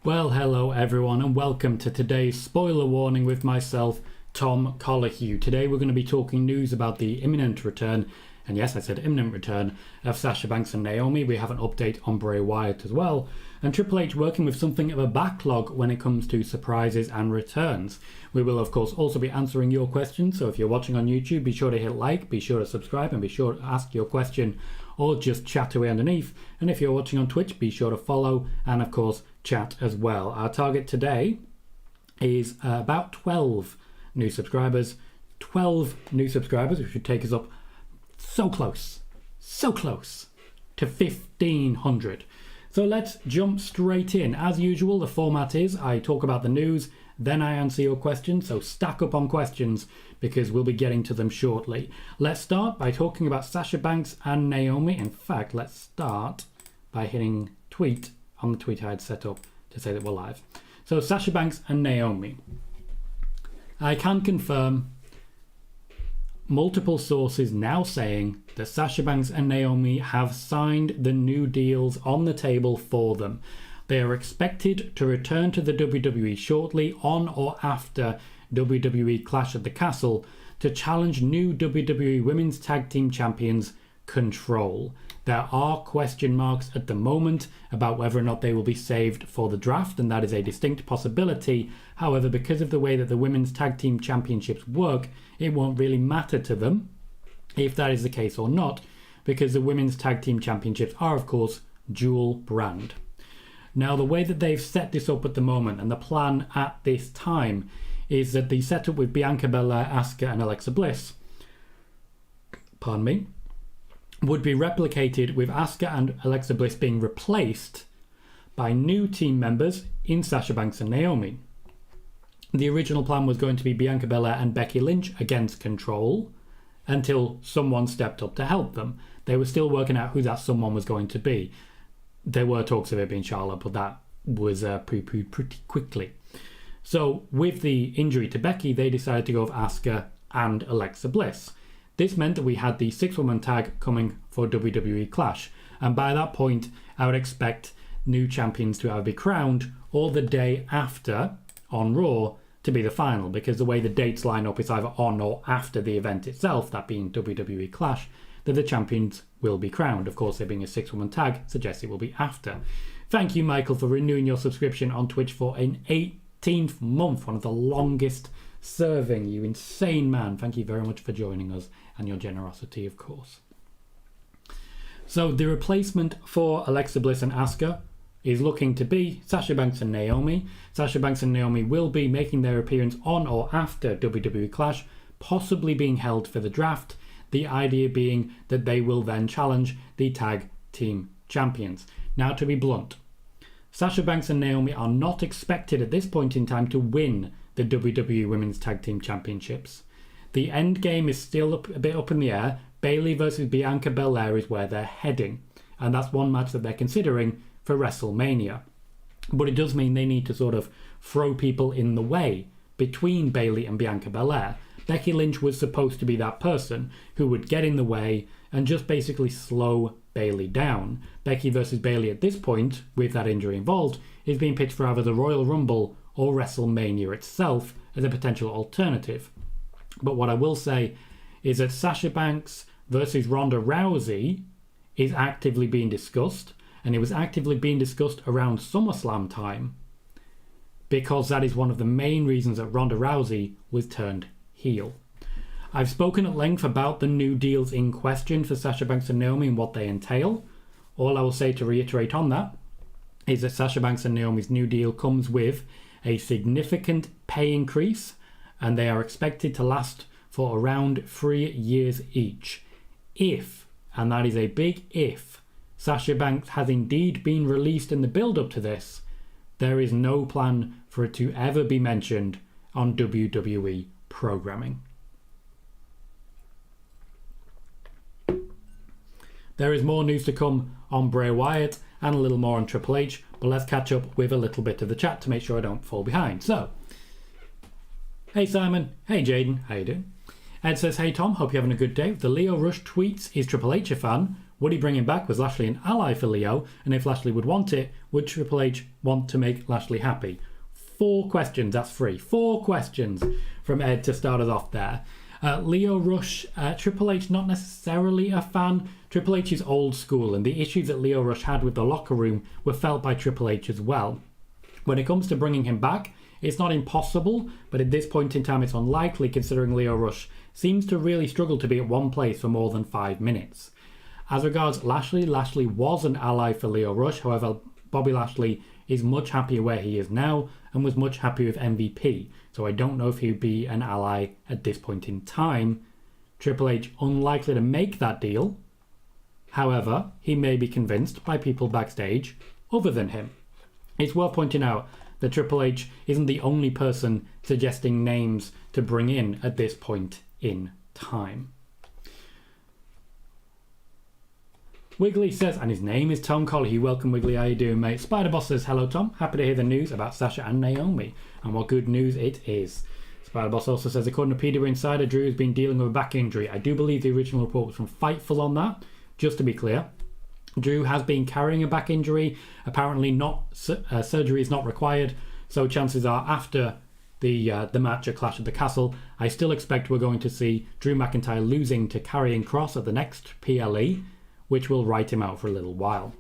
Well, hello everyone, and welcome to today's spoiler warning with myself, Tom Colohue. Today we're going to be talking news about the imminent return, and yes, I said imminent return, of Sasha Banks and Naomi. We have an update on Bray Wyatt as well, and Triple H working with something of a backlog when it comes to surprises and returns. We will of course also be answering your questions, so if you're watching on YouTube, be sure to hit like, be sure to subscribe, and be sure to ask your question or just chat away underneath. And if you're watching on Twitch, be sure to follow and of course chat as well. Our target today is about 12 new subscribers. 12 new subscribers, which should take us up so close to 1,500. So let's jump straight in. As usual, the format is I talk about the news, then I answer your questions, so stack up on questions because we'll be getting to them shortly. Let's start by talking about Sasha Banks and Naomi. In fact, let's start by hitting tweet on the tweet I had set up to say that we're live. So Sasha Banks and Naomi. I can confirm multiple sources now saying that Sasha Banks and Naomi have signed the new deals on the table for them. They are expected to return to the WWE shortly on or after WWE Clash at the Castle to challenge new WWE Women's Tag Team Champions Control. There are question marks at the moment about whether or not they will be saved for the draft, and that is a distinct possibility. However, because of the way that the Women's Tag Team Championships work, it won't really matter to them if that is the case or not, because the Women's Tag Team Championships are, of course, dual brand. Now, the way that they've set this up at the moment, and the plan at this time, is that the setup with Bianca Belair, Asuka, and Alexa Bliss, would be replicated with Asuka and Alexa Bliss being replaced by new team members in Sasha Banks and Naomi. The original plan was going to be Bianca Belair and Becky Lynch against Control until someone stepped up to help them. They were still working out who that someone was going to be. There were talks of it being Charlotte, but that was poo-pooed pretty quickly. So with the injury to Becky, they decided to go with Asuka and Alexa Bliss. This meant that we had the 6-woman tag coming for WWE Clash, and by that point I would expect new champions to either be crowned or the day after on Raw to be the final, because the way the dates line up is either on or after the event itself, that being WWE Clash, that the champions will be crowned. Of course, there being a 6-woman tag suggests it will be after. Thank you, Michael, for renewing your subscription on Twitch for an 18th month, one of the longest serving, you insane man. Thank you very much for joining us and your generosity, of course. So the replacement for Alexa Bliss and Asuka is looking to be Sasha Banks and Naomi. Sasha Banks and Naomi will be making their appearance on or after WWE Clash, possibly being held for the draft. The idea being that they will then challenge the tag team champions. Now, to be blunt, Sasha Banks and Naomi are not expected at this point in time to win the WWE Women's Tag Team Championships. The end game is still a bit up in the air. Bayley versus Bianca Belair is where they're heading, and that's one match that they're considering for WrestleMania. But it does mean they need to sort of throw people in the way between Bayley and Bianca Belair. Becky Lynch was supposed to be that person who would get in the way and just basically slow Bayley down. Becky versus Bayley at this point, with that injury involved, is being pitched for either the Royal Rumble or WrestleMania itself as a potential alternative. But what I will say is that Sasha Banks versus Ronda Rousey is actively being discussed, and it was actively being discussed around SummerSlam time, because that is one of the main reasons that Ronda Rousey was turned heel. I've spoken at length about the new deals in question for Sasha Banks and Naomi and what they entail. All I will say to reiterate on that is that Sasha Banks and Naomi's new deal comes with a significant pay increase, and they are expected to last for around 3 years each. If, and that is a big if, Sasha Banks has indeed been released in the build-up to this, there is no plan for it to ever be mentioned on WWE programming. There is more news to come on Bray Wyatt and a little more on Triple H, but let's catch up with a little bit of the chat to make sure I don't fall behind. So, hey Simon, hey Jaden, how you doing? Ed says, hey Tom, hope you're having a good day. The Leo Rush tweets, is Triple H a fan? Would he bring him back? Was Lashley an ally for Leo? And if Lashley would want it, would Triple H want to make Lashley happy? 4 questions, that's free. 4 questions from Ed to start us off there. Leo Rush, Triple H not necessarily a fan. Triple H is old school, and the issues that Leo Rush had with the locker room were felt by Triple H as well. When it comes to bringing him back, it's not impossible, but at this point in time it's unlikely, considering Leo Rush seems to really struggle to be at one place for more than 5 minutes. As regards Lashley, Lashley was an ally for Leo Rush. However, Bobby Lashley is much happier where he is now and was much happier with MVP. So I don't know if he would be an ally at this point in time. Triple H unlikely to make that deal. However, he may be convinced by people backstage other than him. It's worth pointing out that Triple H isn't the only person suggesting names to bring in at this point in time. Wiggly says, and his name is Tom Colohue. Welcome, Wiggly. How you doing, mate? Spider Boss says, hello, Tom. Happy to hear the news about Sasha and Naomi. And what good news it is. Spider Boss also says, according to PWInsider, Drew has been dealing with a back injury. I do believe the original report was from Fightful on that. Just to be clear, Drew has been carrying a back injury. Apparently not surgery is not required. So chances are after the match at Clash at the Castle, I still expect we're going to see Drew McIntyre losing to Karrion Kross at the next PLE, which will write him out for a little while.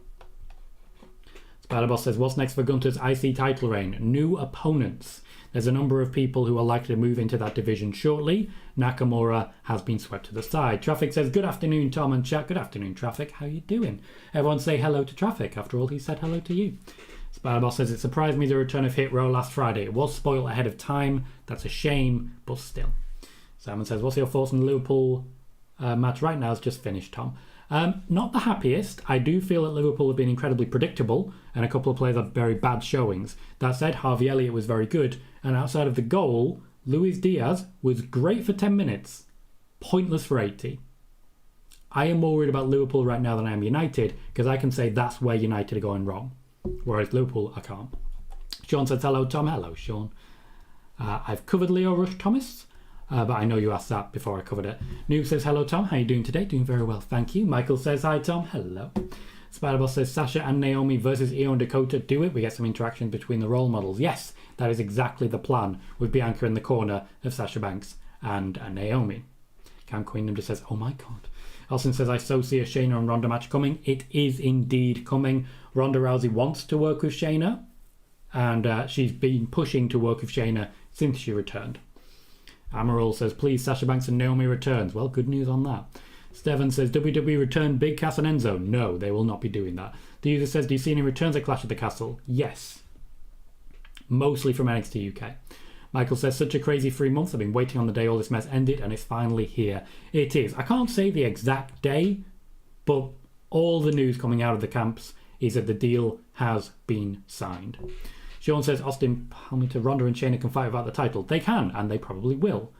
Spider-Boss says, what's next for Gunther's IC title reign? New opponents. There's a number of people who are likely to move into that division shortly. Nakamura has been swept to the side. Traffic says, good afternoon, Tom and chat. Good afternoon, Traffic. How you doing? Everyone say hello to Traffic. After all, he said hello to you. Spider-Boss says, it surprised me the return of Hit Row last Friday. It was spoiled ahead of time. That's a shame, but still. Simon says, what's your thoughts on the Liverpool match right now? It's just finished, Tom. Not the happiest. I do feel that Liverpool have been incredibly predictable and a couple of players have very bad showings. That said, Harvey Elliott was very good, and outside of the goal, Luis Diaz was great for 10 minutes, pointless for 80. I am more worried about Liverpool right now than I am United, because I can say that's where United are going wrong, whereas Liverpool I can't. Sean says, hello Tom. Hello Sean. I've covered Leo Rush Thomas. But I know you asked that before I covered it. Noob says, hello Tom, how are you doing today? Doing very well, thank you. Michael says, hi Tom, hello. Spider-Boss says, Sasha and Naomi versus Io and Dakota, do it. We get some interaction between the role models. Yes, that is exactly the plan, with Bianca in the corner of Sasha Banks and Naomi. Cam Queendom just says, oh my god. Elson says, I so see a Shayna and Ronda match coming. It is indeed coming. Ronda Rousey wants to work with Shayna, and she's been pushing to work with Shayna since she returned. Amaral says, please, Sasha Banks and Naomi returns. Well, good news on that. Steven says, WWE return Big Cass and Enzo. No, they will not be doing that. The user says, do you see any returns at Clash at the Castle? Yes. Mostly from NXT UK. Michael says, such a crazy 3 months. I've been waiting on the day all this mess ended, and it's finally here. It is. I can't say the exact day, but all the news coming out of the camps is that the deal has been signed. Sean says, Austin Palmita, Ronda and Shayna can fight without the title. They can, and they probably will.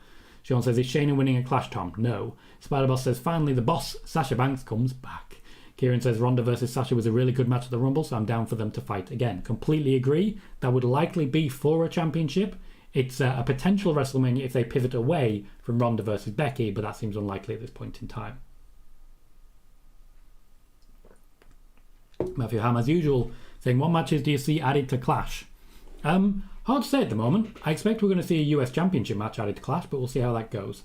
Sean says, is Shayna winning a Clash, Tom? No. Spider-Boss says, finally the boss, Sasha Banks, comes back. Kieran says, Ronda versus Sasha was a really good match at the Rumble, so I'm down for them to fight again. Completely agree. That would likely be for a championship. It's a potential WrestleMania if they pivot away from Ronda versus Becky, but that seems unlikely at this point in time. Matthew Ham, as usual, saying, what matches do you see added to Clash? Hard to say at the moment. I expect we're going to see a US Championship match added to Clash, but we'll see how that goes.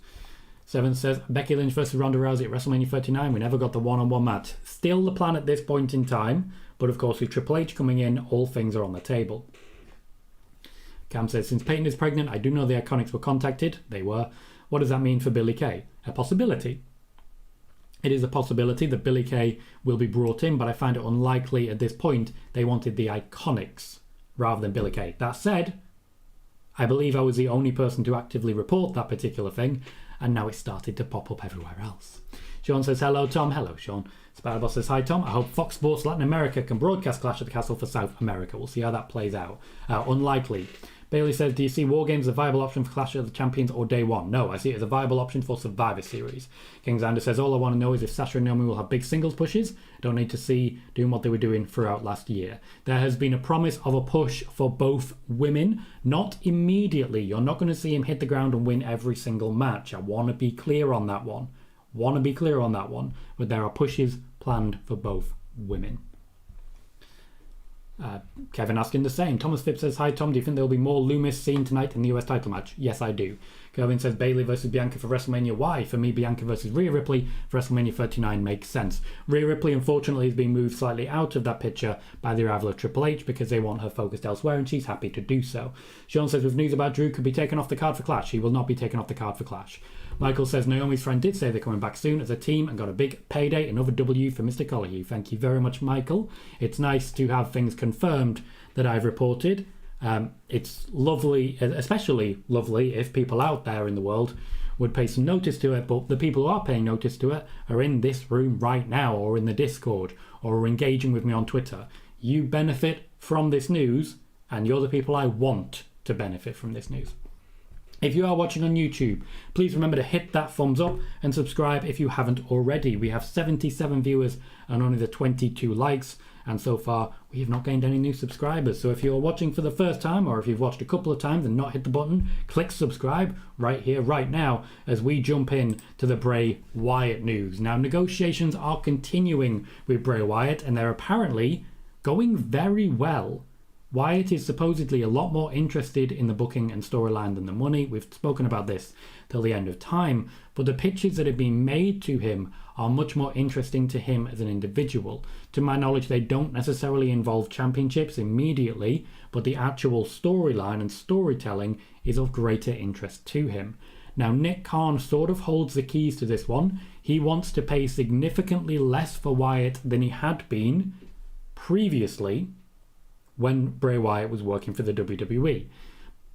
Seven says, Becky Lynch versus Ronda Rousey at WrestleMania 39. We never got the one-on-one match. Still the plan at this point in time, but of course with Triple H coming in, all things are on the table. Cam says, since Peyton is pregnant, I do know the Iconics were contacted. They were. What does that mean for Billie Kay? A possibility. It is a possibility that Billie Kay will be brought in, but I find it unlikely at this point. They wanted the Iconics rather than Billie Kay. That said, I believe I was the only person to actively report that particular thing, and now it's started to pop up everywhere else. Sean says, hello Tom. Hello Sean. Spider-Boss says, hi Tom. I hope Fox Sports Latin America can broadcast Clash at the Castle for South America. We'll see how that plays out. Unlikely. Bailey says, do you see War Games as a viable option for Clash of the Champions or Day One? No, I see it as a viable option for Survivor Series. Kingsander says, all I want to know is if Sasha and Naomi will have big singles pushes. I don't need to see doing what they were doing throughout last year. There has been a promise of a push for both women, not immediately. You're not going to see him hit the ground and win every single match. I want to be clear on that one. Want to be clear on that one, but there are pushes planned for both women. Kevin asking the same. Thomas Phipps says, hi Tom, do you think there will be more Loomis seen tonight in the US title match? Yes, I do. Kevin says, Bayley versus Bianca for WrestleMania. Why? For me, Bianca versus Rhea Ripley for WrestleMania 39 makes sense. Rhea Ripley, unfortunately, has been moved slightly out of that picture by the arrival of Triple H because they want her focused elsewhere, and she's happy to do so. Sean says, with news about Drew could be taken off the card for Clash. He will not be taken off the card for Clash. Michael says, Naomi's friend did say they're coming back soon as a team and got a big payday. Another W for Mr. Colohue. Thank you very much, Michael. It's nice to have things confirmed that I've reported. It's lovely, especially lovely if people out there in the world would pay some notice to it, but the people who are paying notice to it are in this room right now, or in the Discord, or are engaging with me on Twitter. You benefit from this news, and you're the people I want to benefit from this news. If you are watching on YouTube, please remember to hit that thumbs up and subscribe if you haven't already. We have 77 viewers and only the 22 likes, and so far we have not gained any new subscribers. So if you're watching for the first time, or if you've watched a couple of times and not hit the button, click subscribe right here, right now, as we jump in to the Bray Wyatt news. Now, negotiations are continuing with Bray Wyatt, and they're apparently going very well. Wyatt is supposedly a lot more interested in the booking and storyline than the money. We've spoken about this till the end of time, but the pitches that have been made to him are much more interesting to him as an individual. To my knowledge, they don't necessarily involve championships immediately, but the actual storyline and storytelling is of greater interest to him. Now, Nick Khan sort of holds the keys to this one. He wants to pay significantly less for Wyatt than he had been previously, when Bray Wyatt was working for the WWE.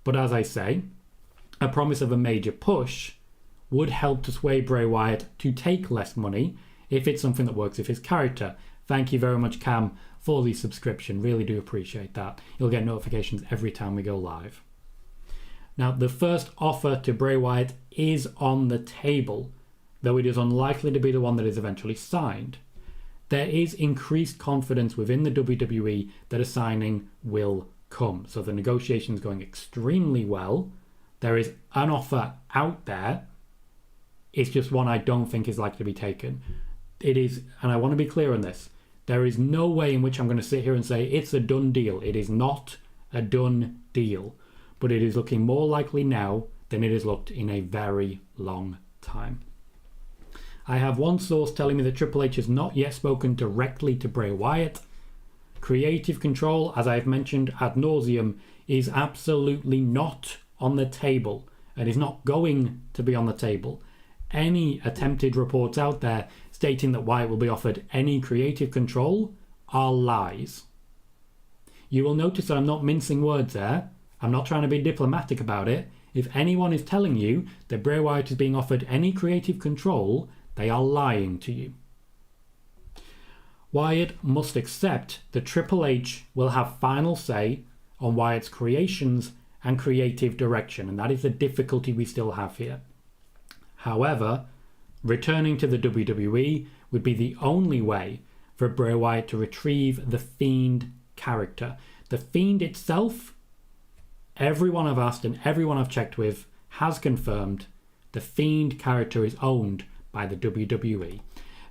But as I say, a promise of a major push would help to sway Bray Wyatt to take less money if it's something that works with his character. Thank you very much, Cam, for the subscription. Really do appreciate that. You'll get notifications every time we go live. Now, the first offer to Bray Wyatt is on the table, though it is unlikely to be the one that is eventually signed. There is increased confidence within the WWE that a signing will come. So the negotiation is going extremely well. There is an offer out there. It's just one I don't think is likely to be taken. It is, and I want to be clear on this, there is no way in which I'm going to sit here and say it's a done deal. It is not a done deal. But it is looking more likely now than it has looked in a very long time. I have one source telling me that Triple H has not yet spoken directly to Bray Wyatt. Creative control, as I have mentioned ad nauseum, is absolutely not on the table and is not going to be on the table. Any attempted reports out there stating that Wyatt will be offered any creative control are lies. You will notice that I'm not mincing words there. I'm not trying to be diplomatic about it. If anyone is telling you that Bray Wyatt is being offered any creative control, they are lying to you. Wyatt must accept that Triple H will have final say on Wyatt's creations and creative direction, and that is the difficulty we still have here. However, returning to the WWE would be the only way for Bray Wyatt to retrieve the Fiend character. The Fiend itself, everyone I've asked and everyone I've checked with has confirmed the Fiend character is owned by the WWE.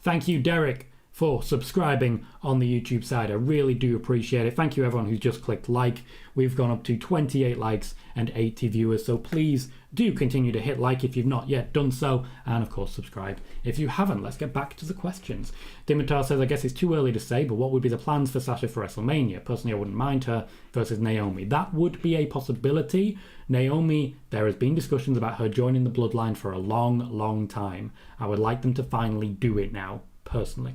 Thank you, Derek, for subscribing on the YouTube side. I really do appreciate it. Thank you everyone who's just clicked like. We've gone up to 28 likes and 80 viewers, so please do continue to hit like if you've not yet done so, and of course subscribe if you haven't. Let's get back to the questions. Dimitar says, I guess it's too early to say, but what would be the plans for Sasha for WrestleMania? Personally, I wouldn't mind her versus Naomi. That would be a possibility. Naomi, there has been discussions about her joining the Bloodline for a long time. I would like them to finally do it now, personally.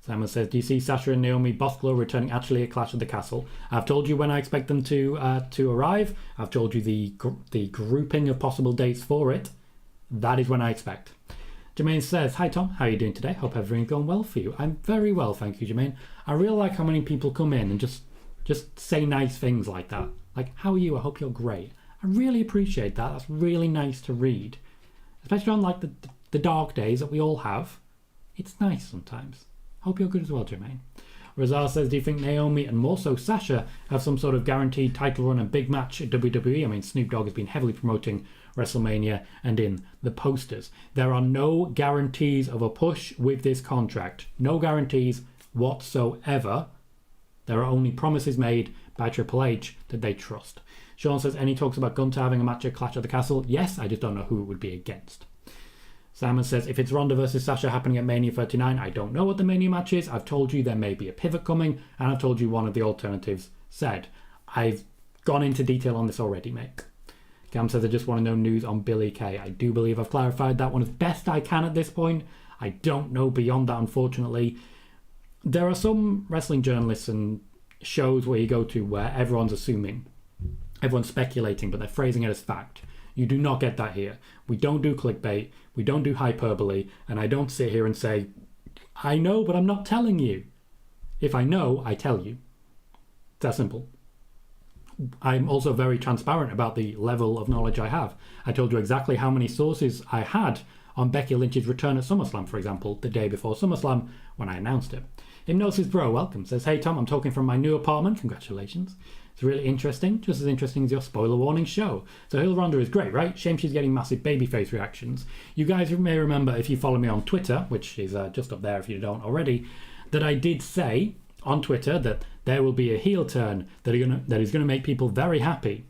Simon says, do you see Sasha and Naomi Bothglow returning actually at Clash of the Castle? I've told you when I expect them to arrive. I've told you the grouping of possible dates for it. That is when I expect. Jermaine says, hi Tom, how are you doing today? Hope everything's going well for you. I'm very well, thank you, Jermaine. I really like how many people come in and just say nice things like that. Like, how are you? I hope you're great. I really appreciate that. That's really nice to read. Especially on like the dark days that we all have. It's nice sometimes. Hope you're good as well, Jermaine. Razar says, do you think Naomi and more so Sasha have some sort of guaranteed title run and big match at WWE? I mean, Snoop Dogg has been heavily promoting WrestleMania and in the posters. There are no guarantees of a push with this contract. No guarantees whatsoever. There are only promises made by Triple H that they trust. Sean says, any talks about Gunther having a match at Clash at the Castle? Yes, I just don't know who it would be against. Simon says, if it's Ronda versus Sasha happening at Mania 39, I don't know what the Mania match is. I've told you there may be a pivot coming, and I've told you one of the alternatives said. I've gone into detail on this already, mate. Cam says, I just want to know news on Billy Kay. I do believe I've clarified that one as best I can at this point. I don't know beyond that, unfortunately. There are some wrestling journalists and shows where you go to where everyone's assuming, everyone's speculating, but they're phrasing it as fact. You do not get that here. We don't do clickbait, we don't do hyperbole, and I don't sit here and say, I know, but I'm not telling you. If I know, I tell you. It's that simple. I'm also very transparent about the level of knowledge I have. I told you exactly how many sources I had on Becky Lynch's return at SummerSlam, for example, the day before SummerSlam when I announced it. Hypnosis Bro, welcome. Says, hey Tom, I'm talking from my new apartment. Congratulations. It's really interesting, just as interesting as your spoiler warning show. So Hill Ronda is great, right? Shame she's getting massive babyface reactions. You guys may remember, if you follow me on Twitter, which is just up there if you don't already, that I did say on Twitter that there will be a heel turn that is going to make people very happy.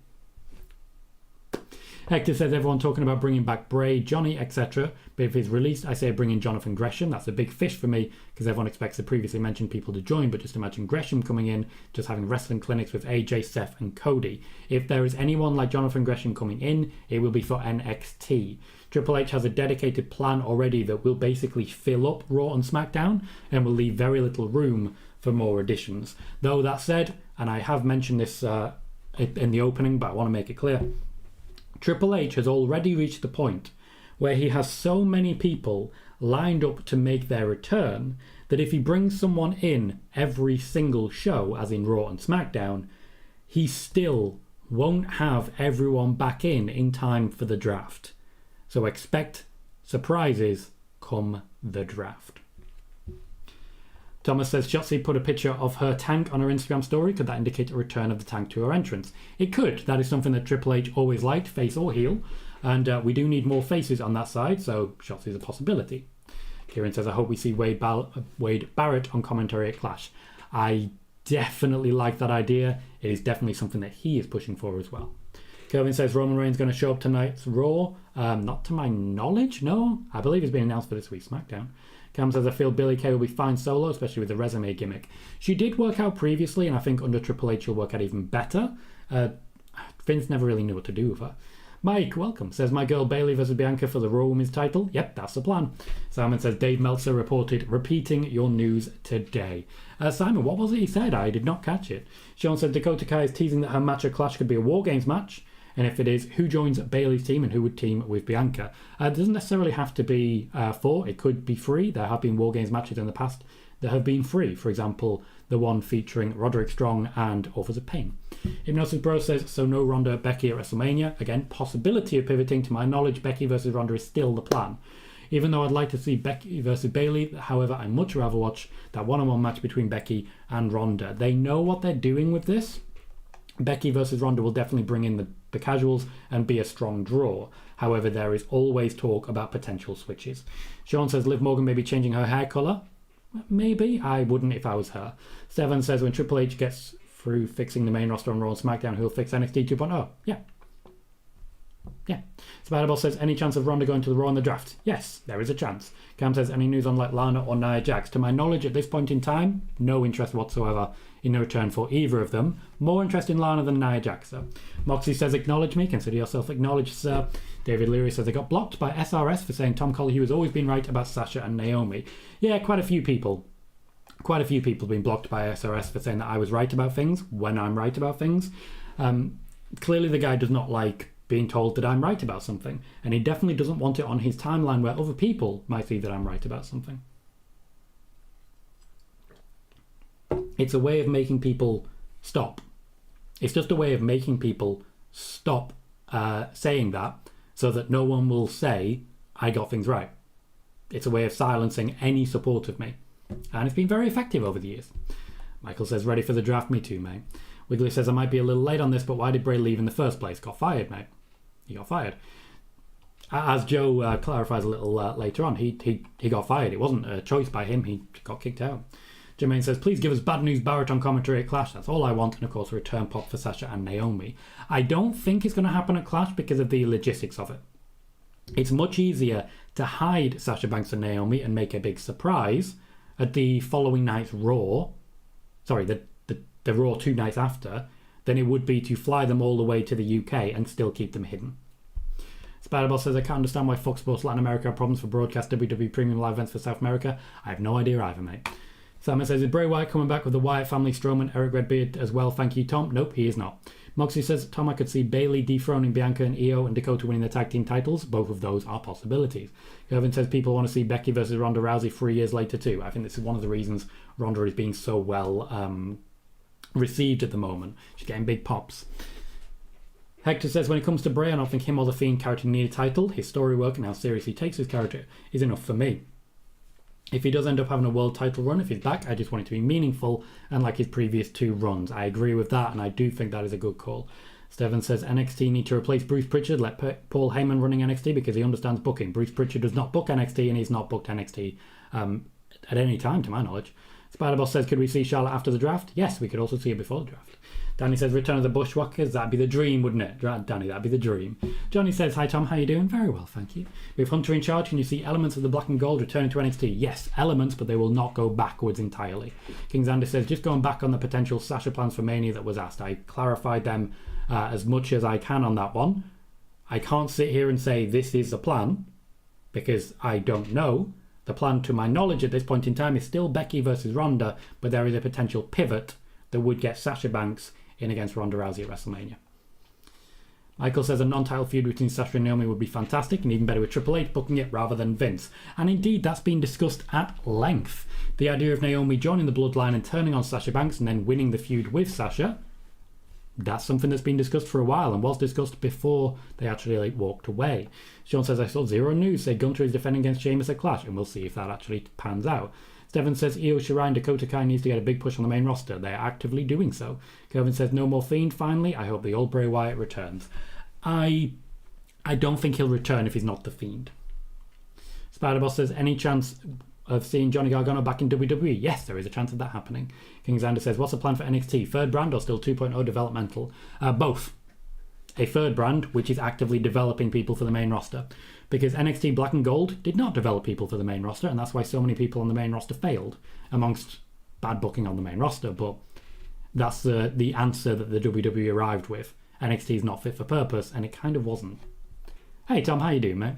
Hector says, everyone talking about bringing back Bray, Johnny, etc. But if he's released, I say bring in Jonathan Gresham. That's a big fish for me because everyone expects the previously mentioned people to join. But just imagine Gresham coming in, just having wrestling clinics with AJ, Seth and Cody. If there is anyone like Jonathan Gresham coming in, it will be for NXT. Triple H has a dedicated plan already that will basically fill up Raw and SmackDown and will leave very little room for more additions. Though that said, and I have mentioned this in the opening, but I want to make it clear, Triple H has already reached the point where he has so many people lined up to make their return that if he brings someone in every single show, as in Raw and SmackDown, he still won't have everyone back in time for the draft. So expect surprises come the draft. Thomas says, Shotzi put a picture of her tank on her Instagram story. Could that indicate a return of the tank to her entrance? It could. That is something that Triple H always liked, face or heel. And we do need more faces on that side, so Shotzi is a possibility. Kieran says, I hope we see Wade Barrett on commentary at Clash. I definitely like that idea. It is definitely something that he is pushing for as well. Kelvin says, Roman Reigns going to show up tonight's Raw. Not to my knowledge, no. I believe it's been announced for this week's SmackDown. Cam says, I feel Billy Kay will be fine solo, especially with the resume gimmick. She did work out previously, and I think under Triple H she'll work out even better. Vince never really knew what to do with her. Mike, welcome. Says, my girl Bayley versus Bianca for the Raw Women's title. Yep, that's the plan. Simon says, Dave Meltzer reported, repeating your news today. Simon, what was it he said? I did not catch it. Sean said, Dakota Kai is teasing that her match at Clash could be a War Games match. And if it is, who joins Bayley's team and who would team with Bianca? It doesn't necessarily have to be 4. It could be free. There have been War Games matches in the past that have been free. For example, the one featuring Roderick Strong and Authors of Pain. Hypnosis Bro says, so no Ronda Becky at WrestleMania. Again, possibility of pivoting. To my knowledge, Becky versus Ronda is still the plan. Even though I'd like to see Becky versus Bayley, however, I'd much rather watch that one-on-one match between Becky and Ronda. They know what they're doing with this. Becky versus Ronda will definitely bring in the casuals and be a strong draw. However, there is always talk about potential switches. Sean says Liv Morgan may be changing her hair colour. Maybe. I wouldn't if I was her. Seven says when Triple H gets through fixing the main roster on Raw and SmackDown, he'll fix NXT 2.0. Yeah. Spider-Ball says, any chance of Ronda going to the Raw in the draft? Yes, there is a chance. Cam says, any news on like Lana or Nia Jax? To my knowledge, at this point in time, no interest whatsoever in a return for either of them. More interest in Lana than Nia Jax, though. Moxie says, acknowledge me. Consider yourself acknowledged, sir. David Leary says, they got blocked by SRS for saying Tom Colohue has always been right about Sasha and Naomi. Yeah, quite a few people have been blocked by SRS for saying that I was right about things when I'm right about things. Clearly the guy does not like being told that I'm right about something, and he definitely doesn't want it on his timeline where other people might see that I'm right about something. It's a way of making people stop. It's just a way of making people stop saying that, so that no one will say I got things right. It's a way of silencing any support of me, and it's been very effective over the years. Michael says, ready for the draft? Me too, mate. Wiggly says, I might be a little late on this, but why did Bray leave in the first place? Got fired, mate. He got fired. As Joe clarifies a little later on, he got fired. It wasn't a choice by him. He got kicked out. Jermaine says, please give us bad news Barrett on commentary at Clash. That's all I want. And of course, a return pop for Sasha and Naomi. I don't think it's going to happen at Clash because of the logistics of it. It's much easier to hide Sasha Banks and Naomi and make a big surprise at the following night's Raw. Sorry, the Raw 2 nights after, than it would be to fly them all the way to the UK and still keep them hidden. Spiderball says, I can't understand why Fox Sports Latin America have problems for broadcast WWE Premium Live events for South America. I have no idea either, mate. Simon says, is Bray Wyatt coming back with the Wyatt family, Strowman, Eric Redbeard as well? Thank you, Tom. Nope, he is not. Moxie says, Tom, I could see Bayley dethroning Bianca and Io and Dakota winning the tag team titles. Both of those are possibilities. Kevin says, people want to see Becky versus Ronda Rousey 3 years later too. I think this is one of the reasons Ronda is being so well received at the moment. She's getting big pops. Hector says, when it comes to Bray, I don't think him or the Fiend character need a title. His story work and how serious he takes his character is enough for me. If he does end up having a world title run, if he's back, I just want it to be meaningful and like his previous 2 runs. I agree with that, and I do think that is a good call. Steven says, NXT need to replace Bruce Pritchard, let Paul Heyman running NXT because he understands booking. Bruce Pritchard does not book NXT, and he's not booked NXT at any time, to my knowledge. Spiderboss says, could we see Charlotte after the draft? Yes, we could also see it before the draft. Danny says, return of the Bushwhackers. That'd be the dream, wouldn't it? Danny, that'd be the dream. Johnny says, hi Tom, how you doing? Very well, thank you. With Hunter in charge, can you see elements of the Black and Gold returning to NXT? Yes, elements, but they will not go backwards entirely. King Xander says, just going back on the potential Sasha plans for Mania that was asked. I clarified them as much as I can on that one. I can't sit here and say this is the plan because I don't know. The plan, to my knowledge at this point in time, is still Becky versus Ronda, but there is a potential pivot that would get Sasha Banks in against Ronda Rousey at WrestleMania. Michael says a non-title feud between Sasha and Naomi would be fantastic, and even better with Triple H booking it rather than Vince. And indeed, that's been discussed at length. The idea of Naomi joining the Bloodline and turning on Sasha Banks and then winning the feud with Sasha, that's something that's been discussed for a while and was discussed before they actually walked away. Sean says, I saw zero news say Gunter is defending against Sheamus at Clash, and we'll see if that actually pans out. Steven says Io Shirai and Dakota Kai needs to get a big push on the main roster. They're actively doing so. Kelvin says no more Fiend finally. I hope the old Bray Wyatt returns. I don't think he'll return if he's not the Fiend. Spiderboss says any chance of seeing Johnny Gargano back in WWE? Yes, there is a chance of that happening. King Xander says, what's the plan for NXT? Third brand or still 2.0 developmental? Both. A third brand, which is actively developing people for the main roster. Because NXT Black and Gold did not develop people for the main roster, and that's why so many people on the main roster failed, amongst bad booking on the main roster. But that's the answer that the WWE arrived with. NXT is not fit for purpose, and it kind of wasn't. Hey Tom, how you doing, mate?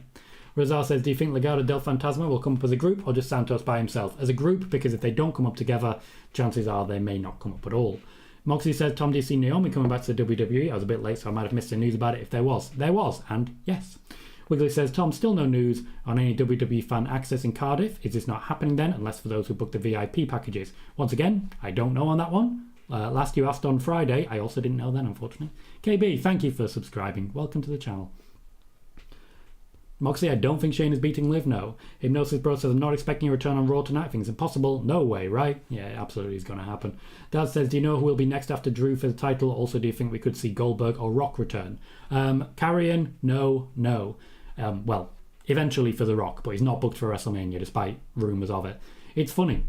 Rosal says, do you think Legado del Fantasma will come up as a group or just Santos by himself? As a group, because if they don't come up together, chances are they may not come up at all. Moxie says, Tom, do you see Naomi coming back to the WWE? I was a bit late, so I might have missed the news about it if there was. There was, and yes. Wiggly says, Tom, still no news on any WWE fan access in Cardiff. Is this not happening then, unless for those who booked the VIP packages? Once again, I don't know on that one. Last you asked on Friday, I also didn't know then, unfortunately. KB, thank you for subscribing. Welcome to the channel. Moxie, I don't think Shane is beating Liv, no. Hypnosis Bro says, I'm not expecting a return on Raw tonight. I think it's impossible. No way, right? Yeah, absolutely is going to happen. Dad says, do you know who will be next after Drew for the title? Also, do you think we could see Goldberg or Rock return? Carrion, no. Well, eventually for The Rock, but he's not booked for WrestleMania, despite rumours of it. It's funny.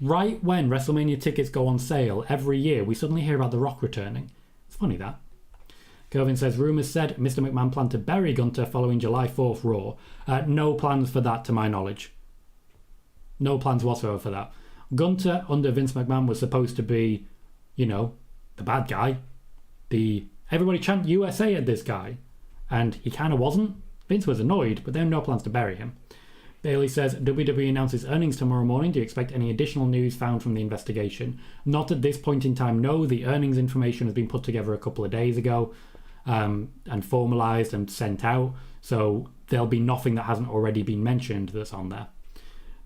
Right when WrestleMania tickets go on sale every year, we suddenly hear about The Rock returning. It's funny, that. Kelvin says, rumours said Mr. McMahon planned to bury Gunter following July 4th Raw. No plans for that, to my knowledge. No plans whatsoever for that. Gunter, under Vince McMahon, was supposed to be, the bad guy. Everybody chant USA at this guy. And he kind of wasn't. Vince was annoyed, but there are no plans to bury him. Bailey says, WWE announces earnings tomorrow morning. Do you expect any additional news found from the investigation? Not at this point in time, no. The earnings information has been put together a couple of days ago. And formalised and sent out, so there'll be nothing that hasn't already been mentioned that's on there.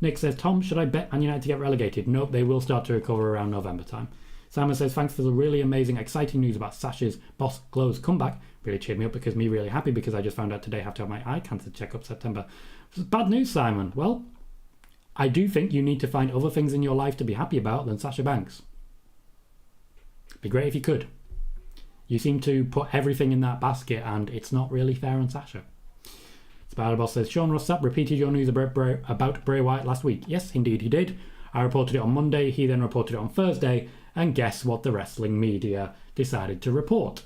Nick says, Tom, should I bet Man United to get relegated? Nope, they will start to recover around November time. Simon says, thanks for the really amazing, exciting news about Sasha's Boss Glow's comeback. Really cheered me up because me really happy because I just found out today I have to have my eye cancer check-up September. Bad news, Simon. Well, I do think you need to find other things in your life to be happy about than Sasha Banks. It'd be great if you could. You seem to put everything in that basket, and it's not really fair on Sasha. Spider-Boss says, Sean Ross Sapp repeated your news about Bray Wyatt last week. Yes, indeed he did. I reported it on Monday, he then reported it on Thursday, and guess what the wrestling media decided to report?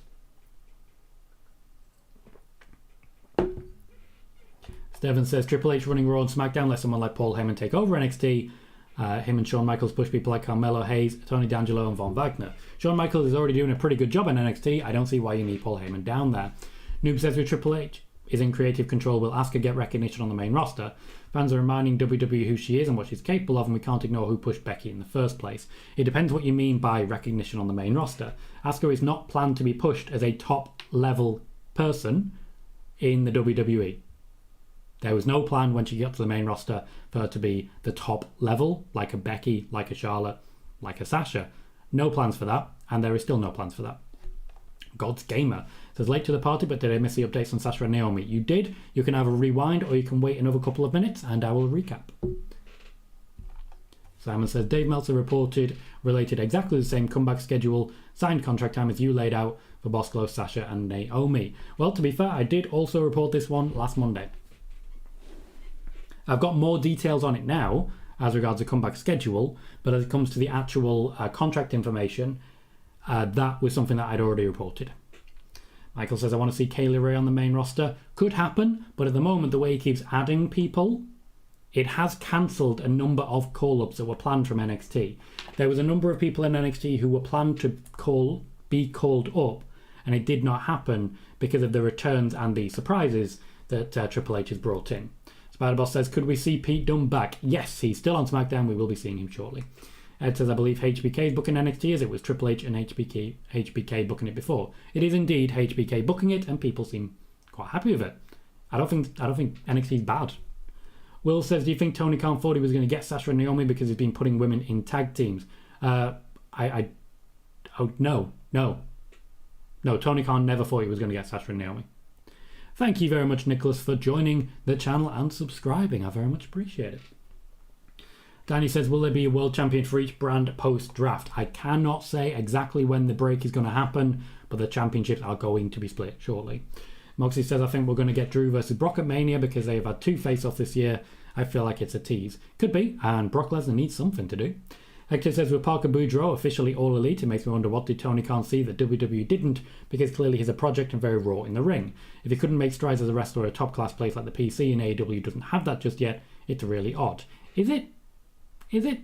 Steven says, Triple H running Raw and SmackDown, let someone like Paul Heyman take over NXT. Him and Shawn Michaels push people like Carmelo Hayes, Tony D'Angelo, and Von Wagner. Shawn Michaels is already doing a pretty good job in NXT. I don't see why you need Paul Heyman down there. Noob says, with Triple H is in creative control, will Asuka get recognition on the main roster? Fans are reminding WWE who she is and what she's capable of, and we can't ignore who pushed Becky in the first place. It depends what you mean by recognition on the main roster. Asuka is not planned to be pushed as a top-level person in the WWE. There was no plan when she got to the main roster for her to be the top level, like a Becky, like a Charlotte, like a Sasha. No plans for that, and there is still no plans for that. God's Gamer says, late to the party, but did I miss the updates on Sasha and Naomi? You did. You can either rewind or you can wait another couple of minutes and I will recap. Simon says, Dave Meltzer related exactly the same comeback schedule, signed contract time as you laid out for Boss Glow, Sasha and Naomi. Well, to be fair, I did also report this one last Monday. I've got more details on it now as regards the comeback schedule, but as it comes to the actual contract information, that was something that I'd already reported. Michael says, I want to see Kaylee Ray on the main roster. Could happen, but at the moment, the way he keeps adding people, it has cancelled a number of call-ups that were planned from NXT. There was a number of people in NXT who were planned to be called up, and it did not happen because of the returns and the surprises that Triple H has brought in. Spider-Boss says, could we see Pete Dunne back? Yes, he's still on SmackDown. We will be seeing him shortly. Ed says, I believe HBK is booking NXT as it was Triple H and HBK booking it before. It is indeed HBK booking it, and people seem quite happy with it. I don't think NXT is bad. Will says, do you think Tony Khan thought he was going to get Sasha and Naomi because he's been putting women in tag teams? No. Tony Khan never thought he was going to get Sasha and Naomi. Thank you very much, Nicholas, for joining the channel and subscribing. I very much appreciate it. Danny says, will there be a world champion for each brand post-draft? I cannot say exactly when the break is going to happen, but the championships are going to be split shortly. Moxie says, I think we're going to get Drew versus Brock at Mania because they have had 2 face-offs this year. I feel like it's a tease. Could be, and Brock Lesnar needs something to do. Hector says, with Parker Boudreaux officially all elite, it makes me wonder what did Tony Khan see that WWE didn't, because clearly he's a project and very raw in the ring. If he couldn't make strides as a wrestler at a top-class place like the PC and AEW doesn't have that just yet, it's really odd. Is it? Is it?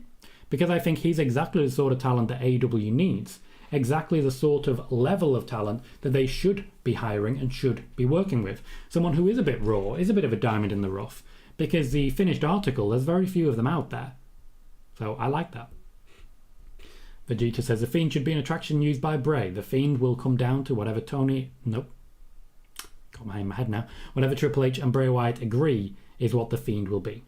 Because I think he's exactly the sort of talent that AEW needs. Exactly the sort of level of talent that they should be hiring and should be working with. Someone who is a bit raw, is a bit of a diamond in the rough. Because the finished article, there's very few of them out there. So I like that. Vegeta says, the Fiend should be an attraction used by Bray. The Fiend will come down to whatever Nope. Got my in my head now. Whatever Triple H and Bray Wyatt agree is what the Fiend will be.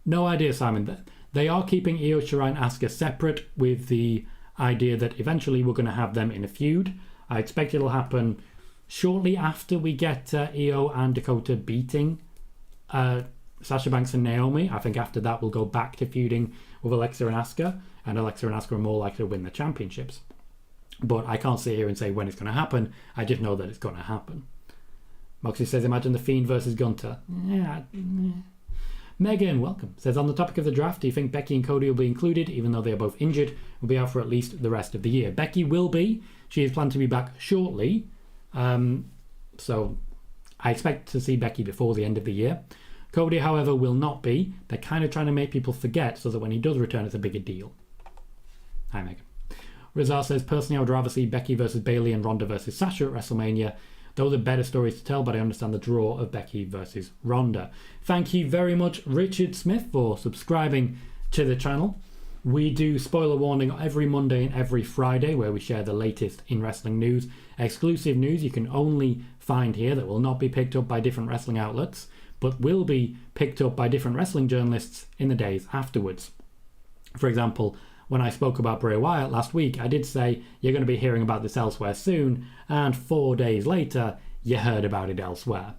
No idea, Simon. They are keeping Io Shirai and Asuka separate with the idea that eventually we're going to have them in a feud. I expect it'll happen shortly after we get Io and Dakota beating Sasha Banks and Naomi. I think after that we'll go back to feuding with Alexa and Asuka, and Alexa and Asuka are more likely to win the championships. But I can't sit here and say when it's going to happen. I just know that it's going to happen. Moxie says, imagine the Fiend versus Gunter. Yeah. Megan, welcome, says, on the topic of the draft, do you think Becky and Cody will be included, even though they are both injured, will be out for at least the rest of the year? Becky will be. She is planned to be back shortly. So I expect to see Becky before the end of the year. Cody, however, will not be. They're kind of trying to make people forget so that when he does return, it's a bigger deal. Hi, Megan. Rizal says, personally, I would rather see Becky versus Bayley and Ronda versus Sasha at WrestleMania. Those are better stories to tell, but I understand the draw of Becky versus Ronda. Thank you very much, Richard Smith, for subscribing to the channel. We do spoiler warning every Monday and every Friday, where we share the latest in wrestling news. Exclusive news you can only find here that will not be picked up by different wrestling outlets, but will be picked up by different wrestling journalists in the days afterwards. For example, when I spoke about Bray Wyatt last week, I did say you're going to be hearing about this elsewhere soon, and 4 days later, you heard about it elsewhere.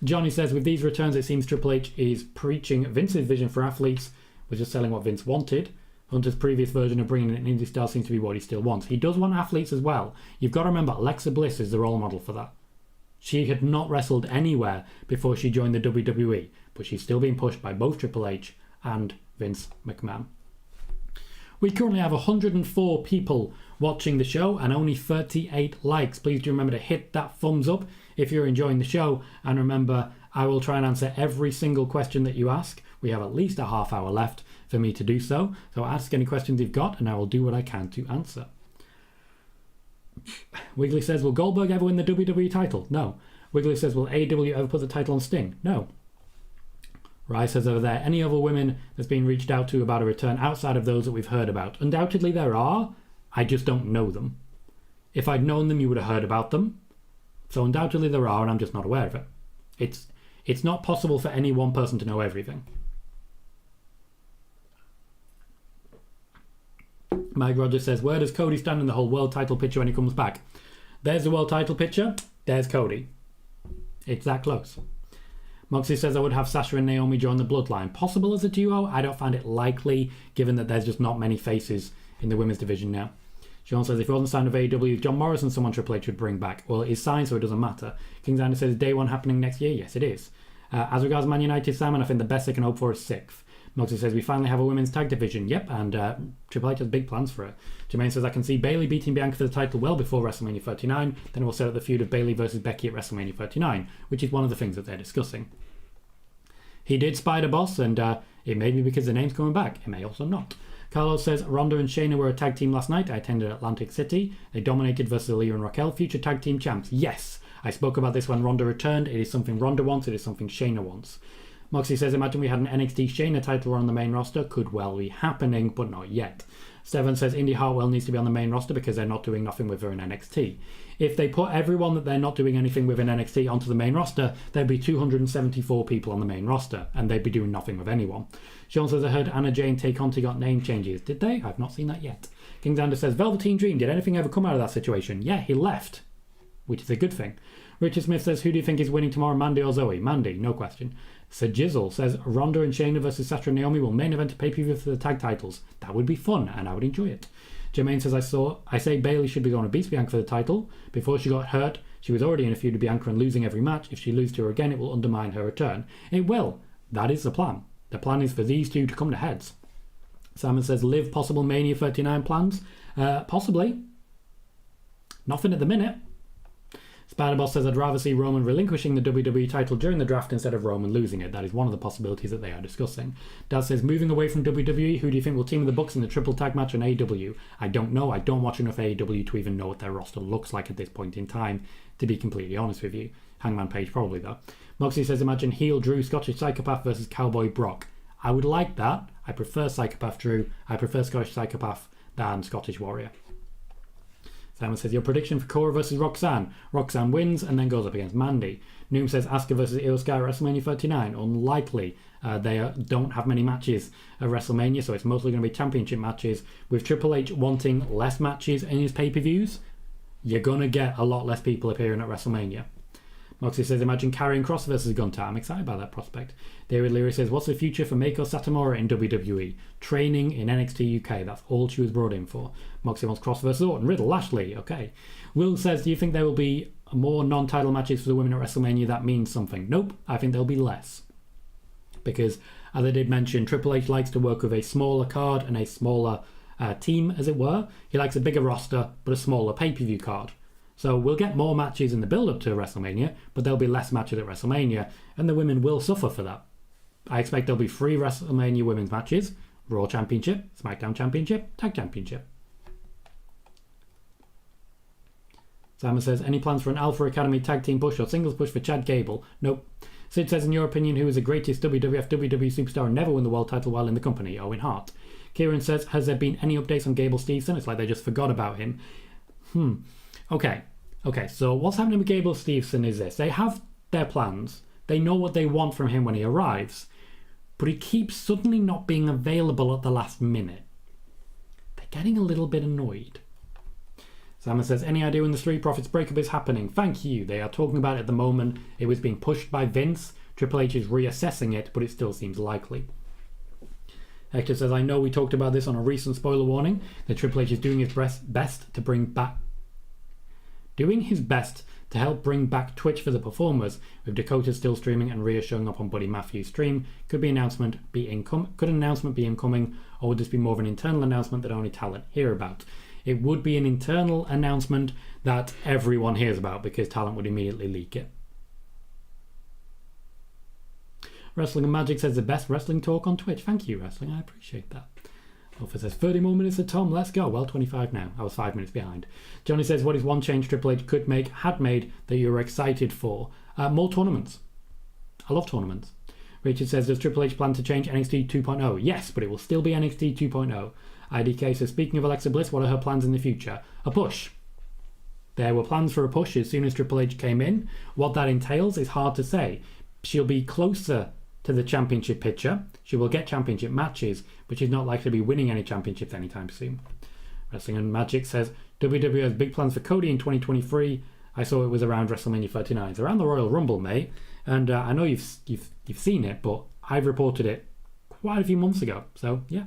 Johnny says, with these returns, it seems Triple H is preaching Vince's vision for athletes, was just selling what Vince wanted. Hunter's previous version of bringing in an indie star seems to be what he still wants. He does want athletes as well. You've got to remember, Alexa Bliss is the role model for that. She had not wrestled anywhere before she joined the WWE, but she's still being pushed by both Triple H and Vince McMahon. We currently have 104 people watching the show and only 38 likes. Please do remember to hit that thumbs up if you're enjoying the show. And remember, I will try and answer every single question that you ask. We have at least a half hour left for me to do so. So ask any questions you've got and I will do what I can to answer. Wiggly says, will Goldberg ever win the WWE title? No. Wiggly says, will AEW ever put the title on Sting? No. Rai says, are there any other women that's been reached out to about a return outside of those that we've heard about? Undoubtedly there are. I just don't know them. If I'd known them, you would have heard about them. So undoubtedly there are, and I'm just not aware of it. It's not possible for any one person to know everything. Mike Rogers says, where does Cody stand in the whole world title picture when he comes back? There's the world title picture. There's Cody. It's that close. Moxie says, I would have Sasha and Naomi join the Bloodline. Possible as a duo? I don't find it likely, given that there's just not many faces in the women's division now. Sean says, if he wasn't signed with AEW, John Morrison, someone Triple H would bring back. Well, he's signed, so it doesn't matter. Kingslander says, day one happening next year? Yes, it is. As regards Man United, Simon, I think the best they can hope for is 6th. Moxie says, we finally have a women's tag division. Yep, and Triple H has big plans for it. Jermaine says, I can see Bayley beating Bianca for the title well before WrestleMania 39. Then we'll set up the feud of Bayley versus Becky at WrestleMania 39, which is one of the things that they're discussing. He did Spider Boss, and it may be because the name's coming back. It may also not. Carlos says, Ronda and Shayna were a tag team last night. I attended Atlantic City. They dominated versus Aaliyah and Raquel, future tag team champs. Yes, I spoke about this when Ronda returned. It is something Ronda wants. It is something Shayna wants. Moxie says, imagine we had an NXT Shayna title run on the main roster. Could well be happening, but not yet. Steven says, Indy Hartwell needs to be on the main roster because they're not doing nothing with her in NXT. If they put everyone that they're not doing anything with in NXT onto the main roster, there'd be 274 people on the main roster, and they'd be doing nothing with anyone. Sean says, I heard Anna Jay and Tay Conti got name changes. Did they? I've not seen that yet. Kingslander says, Velveteen Dream, did anything ever come out of that situation? Yeah, he left, which is a good thing. Richard Smith says, who do you think is winning tomorrow, Mandy or Zoe? Mandy, no question. Sir Jizzle says, Ronda and Shayna versus Sasha and Naomi will main event a pay-per-view for the tag titles. That would be fun, and I would enjoy it. Jermaine says, I say Bayley should be going to beat Bianca for the title. Before she got hurt, she was already in a feud with Bianca and losing every match. If she loses to her again, it will undermine her return. It will. That is the plan. The plan is for these two to come to heads. Simon says, Liv possible Mania 39 plans? Possibly. Nothing at the minute. Spider-Boss says, I'd rather see Roman relinquishing the WWE title during the draft instead of Roman losing it. That is one of the possibilities that they are discussing. Dad says, moving away from WWE, who do you think will team with the Bucks in the triple tag match on AEW? I don't know. I don't watch enough AEW to even know what their roster looks like at this point in time, to be completely honest with you. Hangman Page probably, though. Moxie says, imagine heel Drew, Scottish Psychopath versus Cowboy Brock. I would like that. I prefer Psychopath Drew. I prefer Scottish Psychopath than Scottish Warrior. Simon says, your prediction for Cora versus Roxanne. Roxanne wins and then goes up against Mandy. Noom says, Asuka versus Io Sky at WrestleMania 39. Unlikely. They don't have many matches at WrestleMania, so it's mostly going to be championship matches. With Triple H wanting less matches in his pay-per-views, you're going to get a lot less people appearing at WrestleMania. Moxie says, imagine Karrion Kross versus Gunter. I'm excited by that prospect. David Leary says, what's the future for Meiko Satomura in WWE? Training in NXT UK. That's all she was brought in for. Moxie wants Kross versus Orton. Riddle, Lashley. Okay. Will says, do you think there will be more non-title matches for the women at WrestleMania? That means something. Nope. I think there'll be less. Because, as I did mention, Triple H likes to work with a smaller card and a smaller team, as it were. He likes a bigger roster, but a smaller pay-per-view card. So we'll get more matches in the build-up to WrestleMania, but there'll be less matches at WrestleMania, and the women will suffer for that. I expect there'll be 3 WrestleMania women's matches: Raw Championship, SmackDown Championship, Tag Championship. Simon says, any plans for an Alpha Academy tag team push or singles push for Chad Gable? Nope. Sid says, in your opinion, who is the greatest WWF WWE superstar and never won the world title while in the company? Owen Hart. Kieran says, has there been any updates on Gable Steveson? It's like they just forgot about him. Okay, so what's happening with Gable Steveson is this. They have their plans. They know what they want from him when he arrives. But he keeps suddenly not being available at the last minute. They're getting a little bit annoyed. Simon says, any idea when the Street Profits breakup is happening? Thank you. They are talking about it at the moment. It was being pushed by Vince. Triple H is reassessing it, but it still seems likely. Hector says, I know we talked about this on a recent spoiler warning, that Triple H is doing his best to bring back doing his best to help bring back Twitch for the performers, with Dakota still streaming and Rhea showing up on Buddy Matthews' stream. Could an announcement be incoming, or would this be more of an internal announcement that only talent hear about? It would be an internal announcement that everyone hears about, because talent would immediately leak it. Wrestling and Magic says the best wrestling talk on Twitch. Thank you, Wrestling. I appreciate that. Alpha says 30 more minutes of Tom. Let's go. Well, 25 now. I was 5 minutes behind. Johnny says, what is one change Triple H had made that you were excited for? More tournaments. I love tournaments. Richard says, does Triple H plan to change NXT 2.0? Yes, but it will still be NXT 2.0. IDK says, speaking of Alexa Bliss, what are her plans in the future? A push. There were plans for a push as soon as Triple H came in. What that entails is hard to say. She'll be closer to the championship picture. She will get championship matches, but she's not likely to be winning any championships anytime soon. Wrestling and Magic says, WWE has big plans for Cody in 2023. I saw it was around WrestleMania 39. It's around the Royal Rumble, mate. And I know you've seen it, but I've reported it quite a few months ago. So, yeah.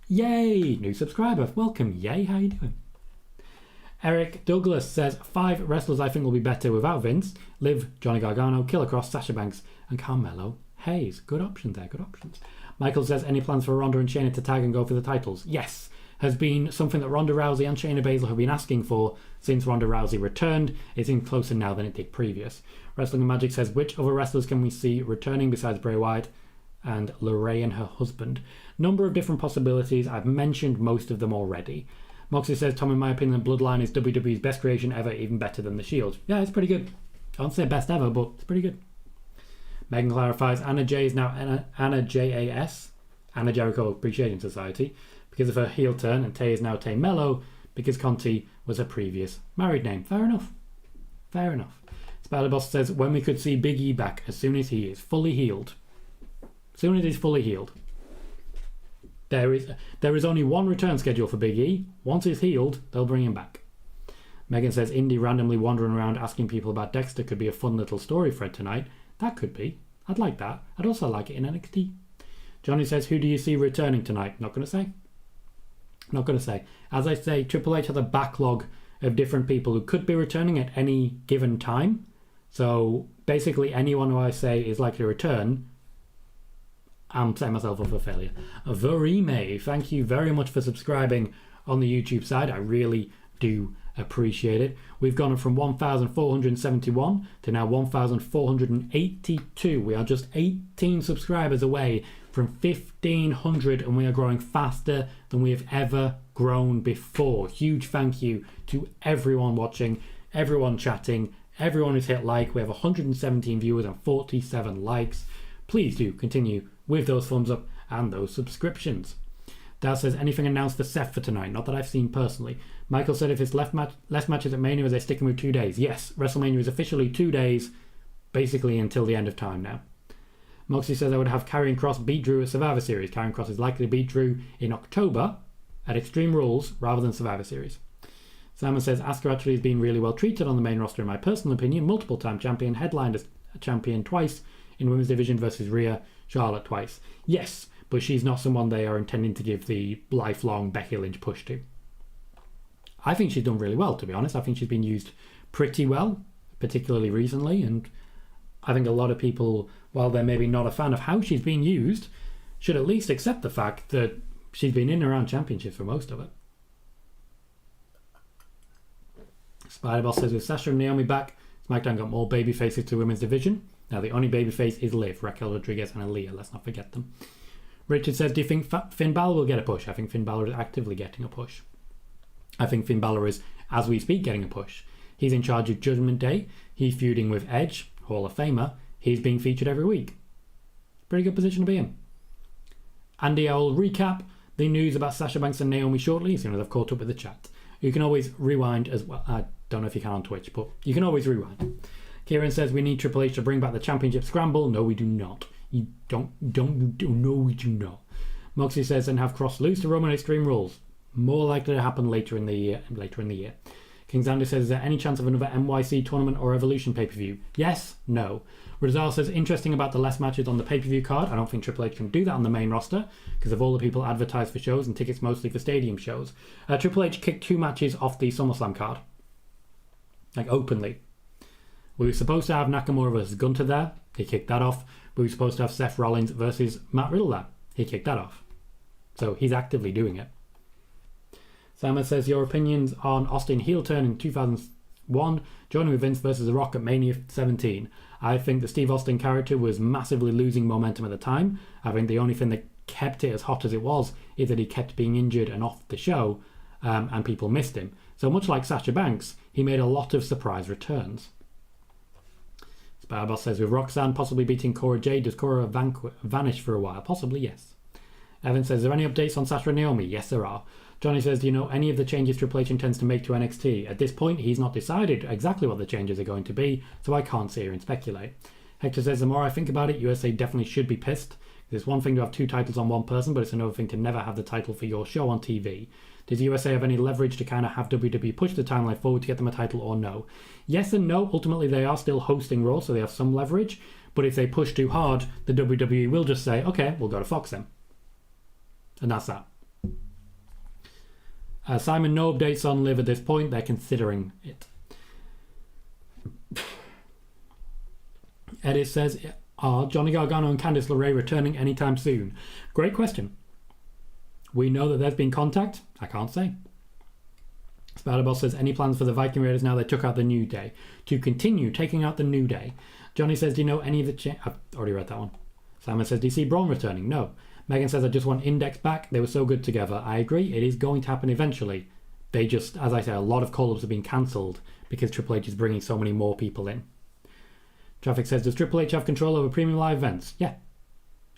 Yay! New subscriber. Welcome, Yay. How you doing? Eric Douglas says, 5 wrestlers I think will be better without Vince. Liv, Johnny Gargano, Killer Cross, Sasha Banks, and Carmelo Hayes. Good options there, good options. Michael says, any plans for Ronda and Shayna to tag and go for the titles? Yes. Has been something that Ronda Rousey and Shayna Baszler have been asking for since Ronda Rousey returned. It seems closer now than it did previous. Wrestling and Magic says, which other wrestlers can we see returning besides Bray Wyatt and Lorraine and her husband? Number of different possibilities. I've mentioned most of them already. Moxie says, Tom, in my opinion, the Bloodline is WWE's best creation ever, even better than The Shield. Yeah, it's pretty good. I won't say best ever, but it's pretty good. Megan clarifies, Anna J is now Anna JAS, Anna Jericho Appreciation Society, because of her heel turn, and Tay is now Tay Mello, because Conti was her previous married name. Fair enough. Fair enough. Spider Boss says, when we could see Big E back as soon as he is fully healed. As soon as he's fully healed. There is only one return schedule for Big E. Once he's healed, they'll bring him back. Megan says, Indy randomly wandering around asking people about Dexter could be a fun little story thread tonight. That could be. I'd like that. I'd also like it in NXT. Johnny says, who do you see returning tonight? Not going to say. Not going to say. As I say, Triple H has a backlog of different people who could be returning at any given time. So basically anyone who I say is likely to return, I'm setting myself up for failure. Verime, thank you very much for subscribing on the YouTube side. I really do appreciate it. We've gone from 1,471 to now 1,482. We are just 18 subscribers away from 1,500, and we are growing faster than we have ever grown before. Huge thank you to everyone watching, everyone chatting, everyone who's hit like. We have 117 viewers and 47 likes. Please do continue with those thumbs up and those subscriptions. Dad says, anything announced for Seth for tonight? Not that I've seen personally. Michael said, if it's less matches at Mania, are they sticking with 2 days? Yes, WrestleMania is officially 2 days, basically until the end of time now. Moxie says, I would have Karrion Kross beat Drew at Survivor Series. Karrion Kross is likely to beat Drew in October at Extreme Rules rather than Survivor Series. Simon says, Asuka actually has been really well treated on the main roster in my personal opinion. Multiple time champion, headlined as a champion twice in women's division versus Rhea, Charlotte twice. Yes, but she's not someone they are intending to give the lifelong Becky Lynch push to. I think she's done really well, to be honest. I think she's been used pretty well, particularly recently, and I think a lot of people, while they're maybe not a fan of how she's being used, should at least accept the fact that she's been in and around championships for most of it. Spider-Boss says, with Sasha and Naomi back, SmackDown got more baby faces to women's division. Now the only babyface is Liv, Raquel Rodriguez and Aaliyah, let's not forget them. Richard says, do you think Finn Balor will get a push? I think Finn Balor is actively getting a push. I think Finn Balor is, as we speak, getting a push. He's in charge of Judgment Day. He's feuding with Edge, Hall of Famer. He's being featured every week. Pretty good position to be in. Andy, I will recap the news about Sasha Banks and Naomi shortly, as soon as I've caught up with the chat. You can always rewind as well. I don't know if you can on Twitch, but you can always rewind. Kieran says, we need Triple H to bring back the championship scramble. No, we do not. No, we do not. Moxie says, and have Cross lose to Roman Extreme Rules. More likely to happen later in the year. King Xander says, is there any chance of another NYC tournament or Evolution pay-per-view? Yes, no. Rizal says, interesting about the less matches on the pay-per-view card. I don't think Triple H can do that on the main roster because of all the people advertised for shows and tickets mostly for stadium shows. Triple H kicked 2 matches off the SummerSlam card. Like, openly. We were supposed to have Nakamura versus Gunter there. He kicked that off. We were supposed to have Seth Rollins versus Matt Riddle there. He kicked that off. So he's actively doing it. Simon says, your opinions on Austin heel turn in 2001, joining with Vince versus The Rock at Mania 17. I think the Steve Austin character was massively losing momentum at the time. I think the only thing that kept it as hot as it was is that he kept being injured and off the show, and people missed him. So much like Sasha Banks, he made a lot of surprise returns. Spiderboss says, with Roxanne possibly beating Cora Jade, does Cora vanish for a while? Possibly, yes. Evan says, are there any updates on Sasha and Naomi? Yes, there are. Johnny says, do you know any of the changes Triple H intends to make to NXT? At this point, he's not decided exactly what the changes are going to be, so I can't sit here and speculate. Hector says, the more I think about it, USA definitely should be pissed. It's one thing to have 2 titles on one person, but it's another thing to never have the title for your show on TV. Does USA have any leverage to kind of have WWE push the timeline forward to get them a title or no? Yes and no. Ultimately, they are still hosting Raw, so they have some leverage. But if they push too hard, the WWE will just say, okay, we'll go to Fox then. And that's that. Simon, no updates on Liv at this point. They're considering it. Edit says, are Johnny Gargano and Candice LeRae returning anytime soon? Great question. We know that there's been contact. I can't say. Spiderboss says, any plans for the Viking Raiders now they took out the New Day? To continue taking out the New Day. Johnny says, do you know any of the... I've already read that one. Simon says, do you see Braun returning? No. Megan says, I just want Index back. They were so good together. I agree. It is going to happen eventually. They just, as I say, a lot of call-ups have been cancelled because Triple H is bringing so many more people in. Traffic says, does Triple H have control over premium live events? Yeah.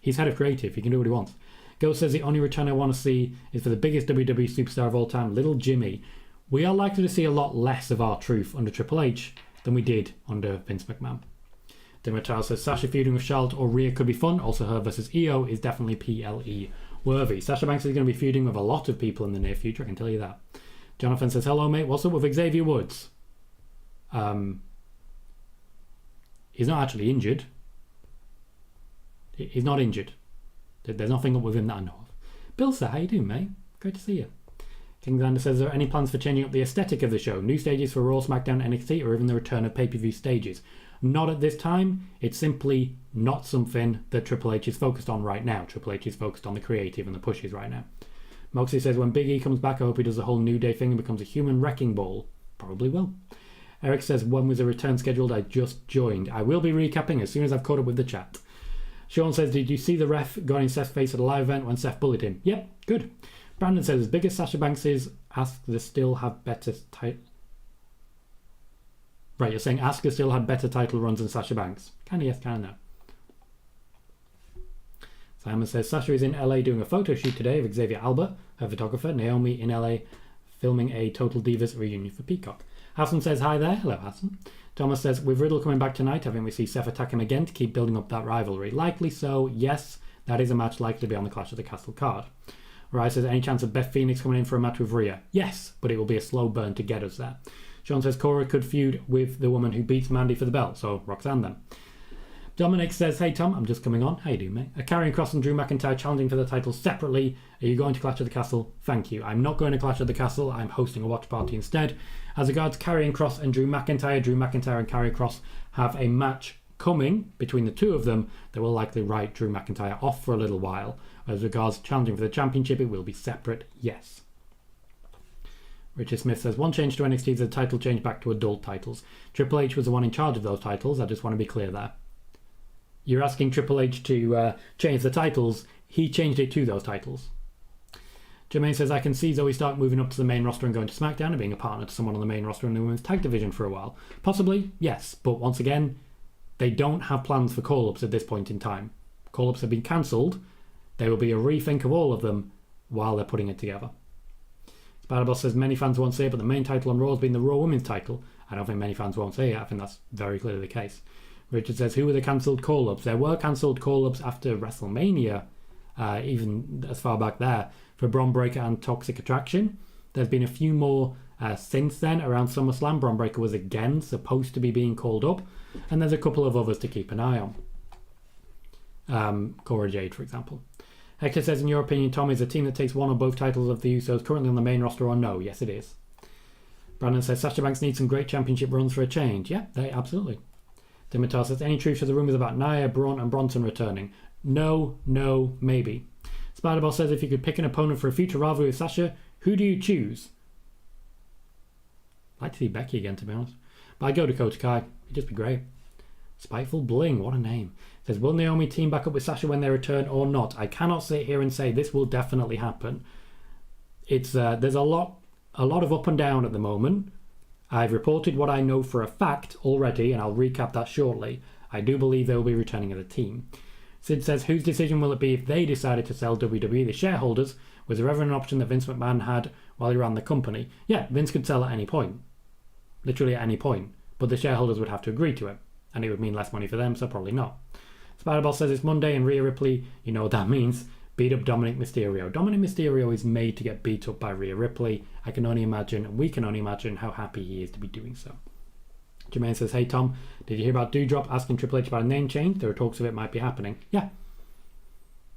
He's head of creative. He can do what he wants. Ghost says, the only return I want to see is for the biggest WWE superstar of all time, Little Jimmy. We are likely to see a lot less of R-Truth under Triple H than we did under Vince McMahon. Demetriel says, Sasha feuding with Charlotte or Rhea could be fun. Also, her versus Io is definitely PLE worthy. Sasha Banks is going to be feuding with a lot of people in the near future, I can tell you that. Jonathan says, hello, mate. What's up with Xavier Woods? He's not actually injured. He's not injured. There's nothing up with him that I know of. Bill, sir, how you doing, mate? Great to see you. King Xander says, are there any plans for changing up the aesthetic of the show? New stages for Raw, SmackDown, NXT, or even the return of pay-per-view stages? Not at this time. It's simply not something that Triple H is focused on right now. Triple H is focused on the creative and the pushes right now. Moxie says, when Big E comes back, I hope he does the whole New Day thing and becomes a human wrecking ball. Probably will. Eric says, when was the return scheduled? I just joined. I will be recapping as soon as I've caught up with the chat. Sean says, did you see the ref got in Seth's face at a live event when Seth bullied him? Yep, good. Brandon says, as big as Sasha Banks is, Asuka still have better title... Right, you're saying Asuka still had better title runs than Sasha Banks. Kinda yes, kinda no. Simon says, Sasha is in LA doing a photo shoot today of Xavier Albert, her photographer. Naomi in LA filming a Total Divas reunion for Peacock. Hassan says, hi there. Hello, Hassan. Thomas says, with Riddle coming back tonight, I think we see Seth attack him again to keep building up that rivalry. Likely so, yes. That is a match likely to be on the Clash of the Castle card. Rai says, any chance of Beth Phoenix coming in for a match with Rhea? Yes, but it will be a slow burn to get us there. Sean says, Cora could feud with the woman who beats Mandy for the belt, so Roxanne then. Dominic says, hey Tom, I'm just coming on. How you doing, mate? Karrion Kross and Drew McIntyre challenging for the title separately. Are you going to Clash of the Castle? Thank you. I'm not going to Clash of the Castle. I'm hosting a watch party instead. As regards Karrion Kross and Drew McIntyre and Karrion Kross have a match coming between the two of them that will likely write Drew McIntyre off for a little while. As regards challenging for the championship, it will be separate, yes. Richard Smith says, one change to NXT is a title change back to adult titles. Triple H was the one in charge of those titles. I just want to be clear there. You're asking Triple H to change the titles. He changed it to those titles. Jermaine says, I can see Zoe Stark moving up to the main roster and going to SmackDown and being a partner to someone on the main roster in the women's tag division for a while. Possibly, yes. But once again, they don't have plans for call-ups at this point in time. Call-ups have been cancelled. There will be a rethink of all of them while they're putting it together. Spiderboss says, many fans won't say it, but the main title on Raw has been the Raw Women's title. I don't think many fans won't say it. I think that's very clearly the case. Richard says, who were the cancelled call-ups? There were cancelled call-ups after WrestleMania, even as far back there, for Bron Breakker and Toxic Attraction. There's been a few more Since then, around SummerSlam, Bron Breakker was again supposed to be being called up, and there's a couple of others to keep an eye on. Cora Jade, for example. Hector says, in your opinion, Tom, is a team that takes one or both titles of the Usos currently on the main roster or no? Yes, it is. Brandon says, Sasha Banks needs some great championship runs for a change. Yeah, absolutely. Dimitar says, any truth to the rumours about Nia, Braun and Bronson returning? No, maybe. Spiderball says, if you could pick an opponent for a future rivalry with Sasha, who do you choose? I'd like to see Becky again, to be honest. But I'd go Dakota Kai. It'd just be great. Spiteful Bling, what a name. Says, will Naomi team back up with Sasha when they return or not? I cannot sit here and say this will definitely happen. It's there's a lot of up and down at the moment. I've reported what I know for a fact already, and I'll recap that shortly. I do believe they will be returning as a team. Sid says, whose decision will it be if they decided to sell WWE? The shareholders? Was there ever an option that Vince McMahon had while he ran the company? Yeah, Vince could sell at any point. Literally at any point. But the shareholders would have to agree to it. And it would mean less money for them, so probably not. Spiderball says it's Monday and Rhea Ripley, you know what that means, beat up Dominic Mysterio. Dominic Mysterio is made to get beat up by Rhea Ripley. I can only imagine, and we can only imagine, how happy he is to be doing so. Jermaine says, hey Tom, did you hear about Doudrop asking Triple H about a name change? There are talks of it might be happening. Yeah.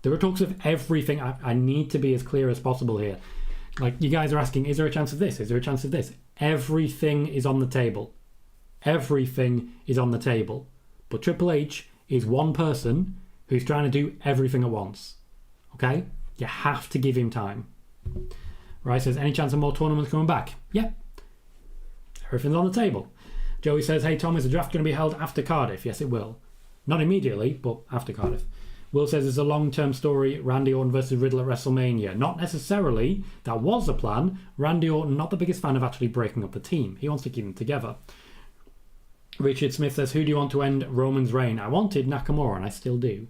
There are talks of everything. I need to be as clear as possible here. Like, you guys are asking, is there a chance of this? Is there a chance of this? Everything is on the table. Everything is on the table. But Triple H is one person who's trying to do everything at once. Okay? You have to give him time. Rice says, any chance of more tournaments coming back? Yeah. Everything's on the table. Joey says, hey Tom, is the draft going to be held after Cardiff? Yes, it will. Not immediately, but after Cardiff. Will says it's a long-term story, Randy Orton versus Riddle at WrestleMania. Not necessarily. That was the plan. Randy Orton, not the biggest fan of actually breaking up the team. He wants to keep them together. Richard Smith says, who do you want to end Roman's reign? I wanted Nakamura, and I still do.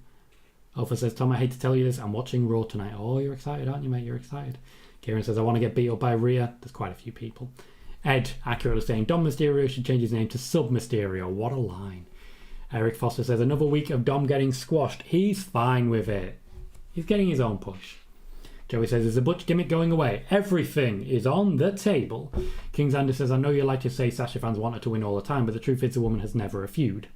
Alpha says, Tom, I hate to tell you this, I'm watching Raw tonight. Oh, you're excited, aren't you, mate? You're excited. Kieran says, I want to get beat up by Rhea. There's quite a few people. Ed, accurately saying, Dom Mysterio should change his name to Sub Mysterio. What a line. Eric Foster says, another week of Dom getting squashed. He's fine with it. He's getting his own push. Joey says, is the Butch gimmick going away? Everything is on the table. Kingsander says, I know you like to say Sasha fans want her to win all the time, but the truth is the woman has never a feud.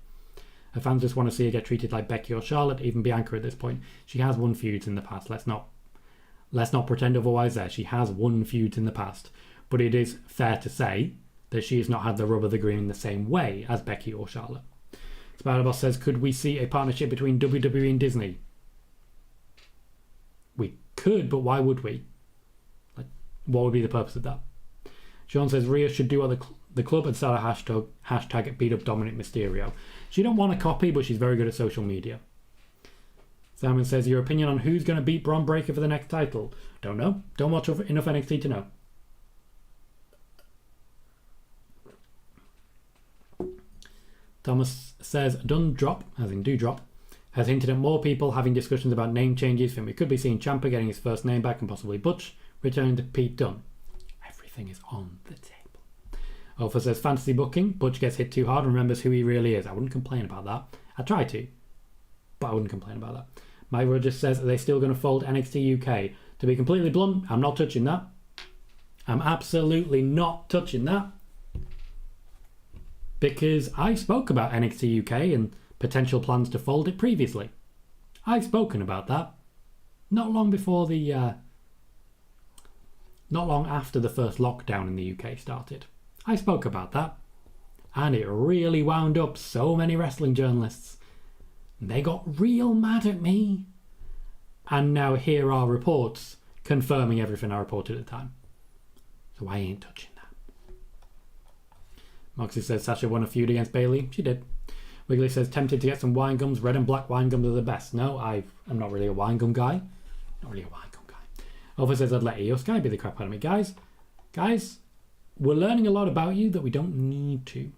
Her fans just want to see her get treated like Becky or Charlotte, even Bianca at this point. She has won feuds in the past. Let's not pretend otherwise there. She has won feuds in the past. But it is fair to say that she has not had the rub of the green in the same way as Becky or Charlotte. Spider-Boss says, could we see a partnership between WWE and Disney? We could, but why would we? Like, what would be the purpose of that? Sean says, Rhea should do what the club and start a hashtag beat up Dominic Mysterio. She don't want a copy, but she's very good at social media. Simon says, your opinion on who's going to beat Bron Breakker for the next title? Don't know. Don't watch enough NXT to know. Thomas says, Dundrop, as in Doudrop, has hinted at more people having discussions about name changes. Think we could be seeing Ciampa getting his first name back and possibly Butch returning to Pete Dunne. Everything is on the table. Alpha says, fantasy booking. Butch gets hit too hard and remembers who he really is. I wouldn't complain about that. I try to, but I wouldn't complain about that. Mike Rogers says, are they still going to fold NXT UK? To be completely blunt, I'm not touching that. I'm absolutely not touching that. Because I spoke about NXT UK and potential plans to fold it previously. I've spoken about that. Not long after the first lockdown in the UK started. I spoke about that. And it really wound up so many wrestling journalists. They got real mad at me. And now here are reports confirming everything I reported at the time. So I ain't touching that. Moxie says Sasha won a feud against Bayley. She did. Wiggly says tempted to get some wine gums. Red and black wine gums are the best. No, I'm not really a wine gum guy. Alpha says I'd let Io Sky be the crap out of me. Guys, we're learning a lot about you that we don't need to.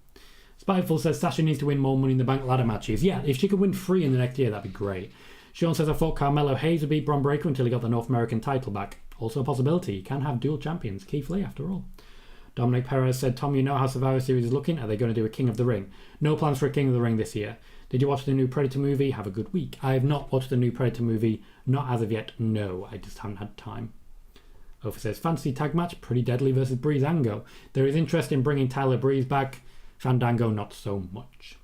Spiteful says Sasha needs to win more Money in the Bank ladder matches. Yeah, if she could win 3 in the next year, that'd be great. Sean says I thought Carmelo Hayes would beat Bron Breakker until he got the North American title back. Also a possibility. You can have dual champions. Keith Lee, after all. Dominic Perez said, Tom, you know how Survivor Series is looking? Are they going to do a King of the Ring? No plans for a King of the Ring this year. Did you watch the new Predator movie? Have a good week. I have not watched the new Predator movie. Not as of yet, no. I just haven't had time. Ofer says, fantasy tag match, Pretty Deadly versus Breezango. There is interest in bringing Tyler Breeze back. Fandango, not so much.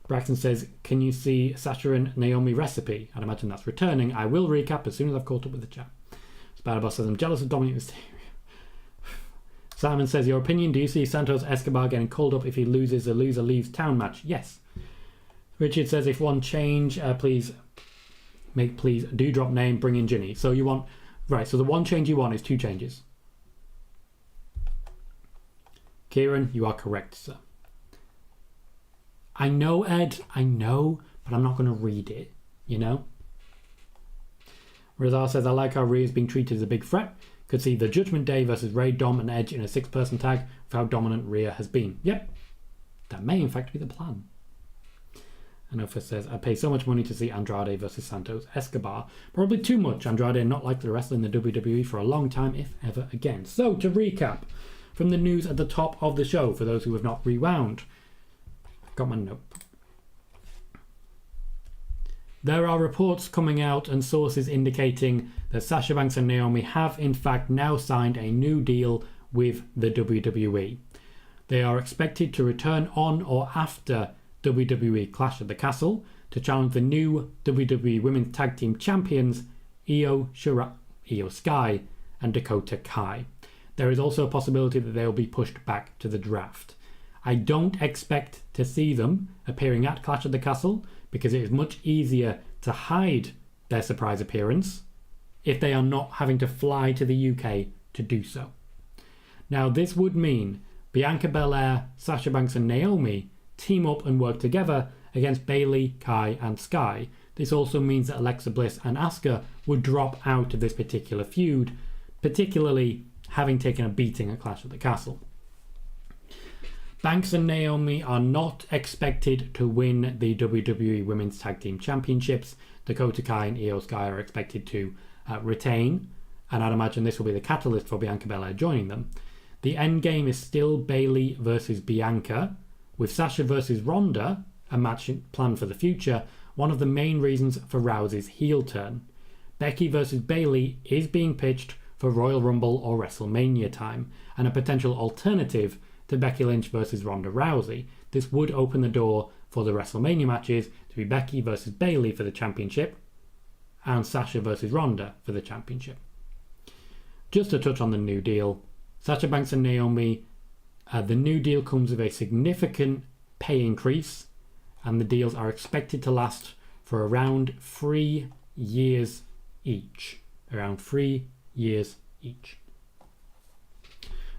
Braxton says, can you see Sasha and Naomi recipe? I'd imagine that's returning. I will recap as soon as I've caught up with the chat. Spider-Boss says, I'm jealous of Dominic Mysterio. Simon says, your opinion, do you see Santos Escobar getting called up if he loses the loser leaves town match? Yes. Richard says, if one change, please do drop name, bring in Ginny. So you want, right, so the one change you want is 2 changes. Kieran, you are correct, sir. I know, Ed, I know, but I'm not going to read it, you know? Razar says, I like how Rhea's being treated as a big threat. Could see the Judgment Day versus Ray, Dom and Edge in a 6-person tag with how dominant Rhea has been. Yep, that may in fact be the plan. And Ophir says, I pay so much money to see Andrade versus Santos Escobar. Probably too much. Andrade not likely to wrestle in the WWE for a long time, if ever again. So, to recap, from the news at the top of the show, for those who have not rewound, I've got my notebook. There are reports coming out and sources indicating that Sasha Banks and Naomi have in fact now signed a new deal with the WWE. They are expected to return on or after WWE Clash at the Castle to challenge the new WWE Women's Tag Team Champions Io Sky and Dakota Kai. There is also a possibility that they will be pushed back to the draft. I don't expect to see them appearing at Clash at the Castle because it is much easier to hide their surprise appearance if they are not having to fly to the UK to do so. Now, this would mean Bianca Belair, Sasha Banks and Naomi team up and work together against Bayley, Kai and Sky. This also means that Alexa Bliss and Asuka would drop out of this particular feud, particularly having taken a beating at Clash at the Castle. Banks and Naomi are not expected to win the WWE Women's Tag Team Championships. Dakota Kai and Io Sky are expected to retain, and I'd imagine this will be the catalyst for Bianca Belair joining them. The end game is still Bayley versus Bianca, with Sasha versus Ronda, a match planned for the future, one of the main reasons for Rousey's heel turn. Becky versus Bayley is being pitched for Royal Rumble or WrestleMania time, and a potential alternative to Becky Lynch versus Ronda Rousey. This would open the door for the WrestleMania matches to be Becky versus Bayley for the championship and Sasha versus Ronda for the championship. Just to touch on the new deal, Sasha Banks and Naomi, the new deal comes with a significant pay increase, and the deals are expected to last for around 3 years each. Around 3 years each.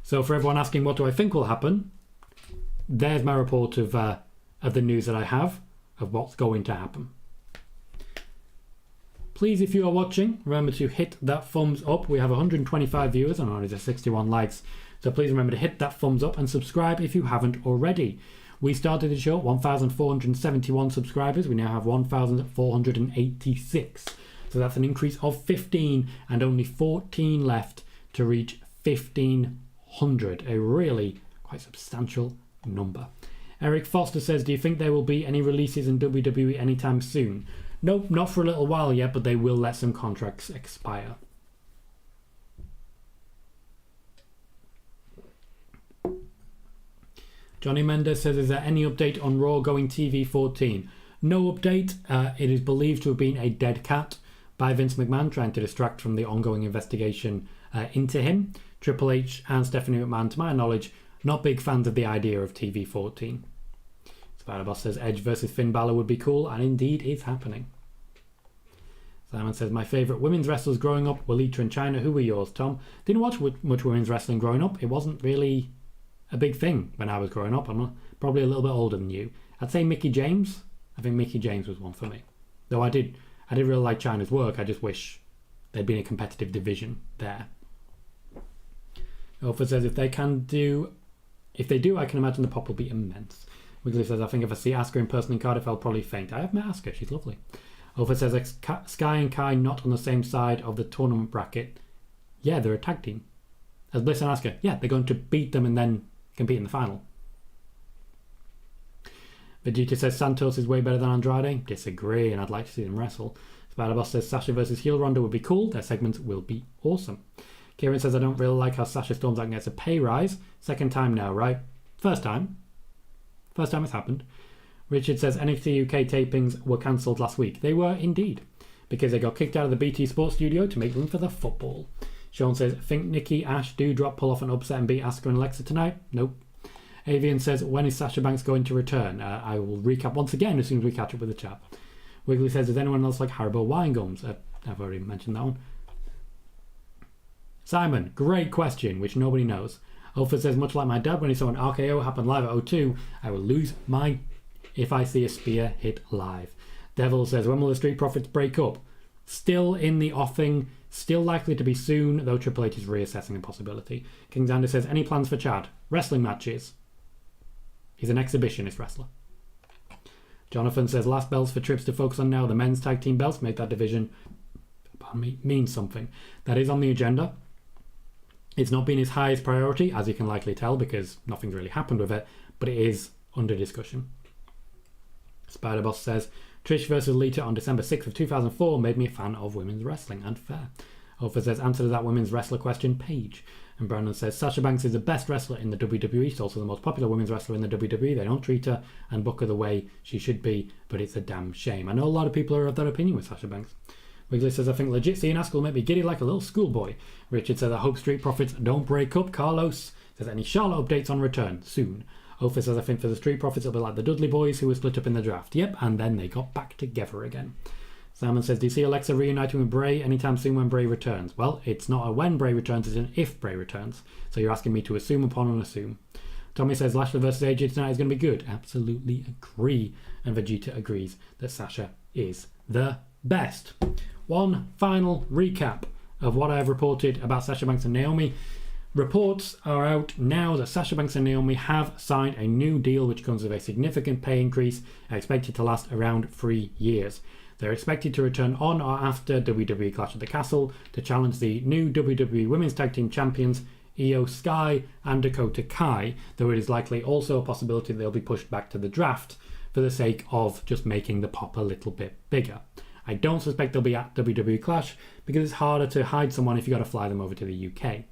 So for everyone asking what do I think will happen, there's my report of the news that I have of what's going to happen. Please, if you are watching, remember to hit that thumbs up. We have 125 viewers and only 61 likes. So please remember to hit that thumbs up and subscribe if you haven't already. We started the show at 1,471 subscribers. We now have 1,486. So that's an increase of 15 and only 14 left to reach 1,500. A really quite substantial number. Eric Foster says, do you think there will be any releases in WWE anytime soon? Nope, not for a little while yet, but they will let some contracts expire. Johnny Mendes says, is there any update on Raw going TV 14? No update. It is believed to have been a dead cat by Vince McMahon, trying to distract from the ongoing investigation into him. Triple H and Stephanie McMahon, to my knowledge, not big fans of the idea of TV 14. Spider-Boss says Edge versus Finn Balor would be cool, and indeed is happening. Simon says, my favourite women's wrestlers growing up were Lita and Chyna. Who were yours, Tom? Didn't watch much women's wrestling growing up. It wasn't really a big thing when I was growing up. I'm probably a little bit older than you. I'd say Mickie James. I think Mickie James was one for me. Though I did really like Chyna's work. I just wish there'd been a competitive division there. Alfred says, if they do, I can imagine the pop will be immense. Wiggly says, I think if I see Asuka in person in Cardiff, I'll probably faint. I have met Asuka, she's lovely. Alfred says, Sky and Kai not on the same side of the tournament bracket. Yeah, they're a tag team. As Bliss and Asuka, yeah, they're going to beat them and then compete in the final. Vegeta says, Santos is way better than Andrade. Disagree, and I'd like to see them wrestle. Spider-Boss says, Sasha versus Heel Ronda would be cool. Their segments will be awesome. Kieran says, I don't really like how Sasha storms out and gets a pay rise. Second time now, right? First time it's happened. Richard says, NXT UK tapings were cancelled last week. They were indeed, because they got kicked out of the BT Sports studio to make room for the football. Sean says, think Nikki, Ash, Doudrop pull off an upset and beat Asuka and Alexa tonight? Nope. Avian says, when is Sasha Banks going to return? I will recap once again as soon as we catch up with the chat. Wiggly says, does anyone else like Haribo wine gums? I've already mentioned that one. Simon, great question, which nobody knows. Alpha says, much like my dad when he saw an RKO happen live at O2, I will lose my if I see a spear hit live. Devil says, when will the Street Profits break up? Still in the offing, still likely to be soon, though Triple H is reassessing the possibility. King Xander says, any plans for Chad? Wrestling matches. He's an exhibitionist wrestler. Jonathan says, last belts for trips to focus on now. The men's tag team belts make that division, means something. That is on the agenda. It's not been his highest priority, as you can likely tell, because nothing's really happened with it, but it is under discussion. Spider-Boss says, Trish versus Lita on December 6th of 2004 made me a fan of women's wrestling, and fair. Alpha says, answer to that women's wrestler question, Paige. And Brandon says, Sasha Banks is the best wrestler in the WWE. She's also the most popular women's wrestler in the WWE. They don't treat her and book her the way she should be, but it's a damn shame. I know a lot of people are of that opinion with Sasha Banks. Wiggly says, I think legit seeing Asuka will make me giddy like a little schoolboy. Richard says, I hope Street Profits don't break up. Carlos says, any Charlotte updates on return? Soon. Ophir says, I think for the Street Profits it'll be like the Dudley Boys who were split up in the draft. Yep, and then they got back together again. Simon says, do you see Alexa reuniting with Bray anytime soon when Bray returns? Well, it's not a when Bray returns, it's an if Bray returns. So you're asking me to assume upon and assume. Tommy says, Lashley versus AJ tonight is going to be good. Absolutely agree. And Vegeta agrees that Sasha is the best. One final recap of what I have reported about Sasha Banks and Naomi. Reports are out now that Sasha Banks and Naomi have signed a new deal which comes with a significant pay increase expected to last around 3 years. They're expected to return on or after WWE Clash at the Castle to challenge the new WWE Women's Tag Team Champions Io Sky and Dakota Kai, though it is likely also a possibility they'll be pushed back to the draft for the sake of just making the pop a little bit bigger. I don't suspect they'll be at WWE Clash because it's harder to hide someone if you've got to fly them over to the UK.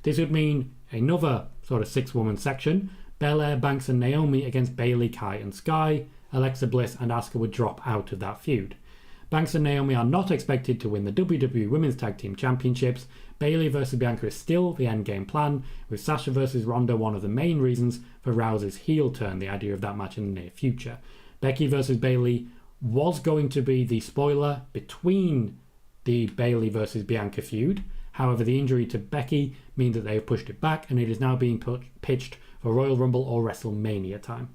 This would mean another sort of 6-woman section. Belair, Banks and Naomi against Bayley, Kai and Sky. Alexa Bliss and Asuka would drop out of that feud. Banks and Naomi are not expected to win the WWE Women's Tag Team Championships. Bayley versus Bianca is still the endgame plan, with Sasha versus Ronda one of the main reasons for Rousey's heel turn, the idea of that match in the near future. Becky versus Bayley was going to be the spoiler between the Bayley versus Bianca feud. However, the injury to Becky means that they have pushed it back and it is now being pitched for Royal Rumble or WrestleMania time.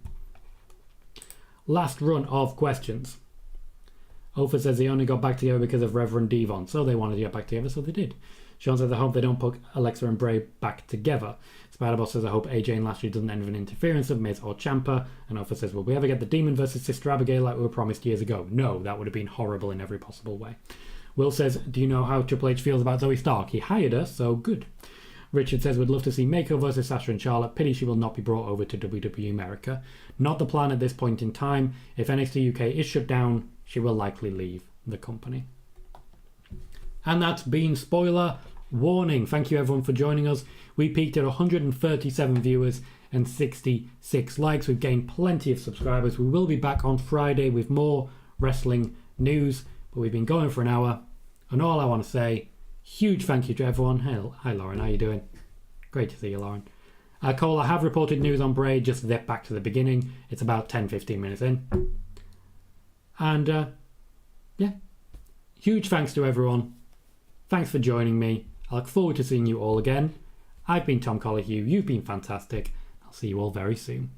Last run of questions. Ophir says they only got back together because of Reverend Devon, so they wanted to get back together, so they did. Sean says, I hope they don't put Alexa and Bray back together. Spider-Boss says, I hope AJ and Lashley doesn't end with an interference of Miz or Ciampa. And Ophir says, will we ever get the Demon versus Sister Abigail like we were promised years ago? No, that would have been horrible in every possible way. Will says, do you know how Triple H feels about Zoe Stark? He hired her, so good. Richard says, would love to see Mako versus Sasha and Charlotte. Pity she will not be brought over to WWE America. Not the plan at this point in time. If NXT UK is shut down, she will likely leave the company. And that's been spoiler warning. Thank you everyone for joining us. We peaked at 137 viewers and 66 likes. We've gained plenty of subscribers. We will be back on Friday with more wrestling news, but we've been going for an hour. And all I want to say, huge thank you to everyone. Hi Lauren, how you doing? Great to see you, Lauren. Cole, I have reported news on Bray. Just zip back to the beginning. It's about 10-15 minutes in. And yeah, huge thanks to everyone. Thanks for joining me. I look forward to seeing you all again. I've been Tom Colohue. You've been fantastic. I'll see you all very soon.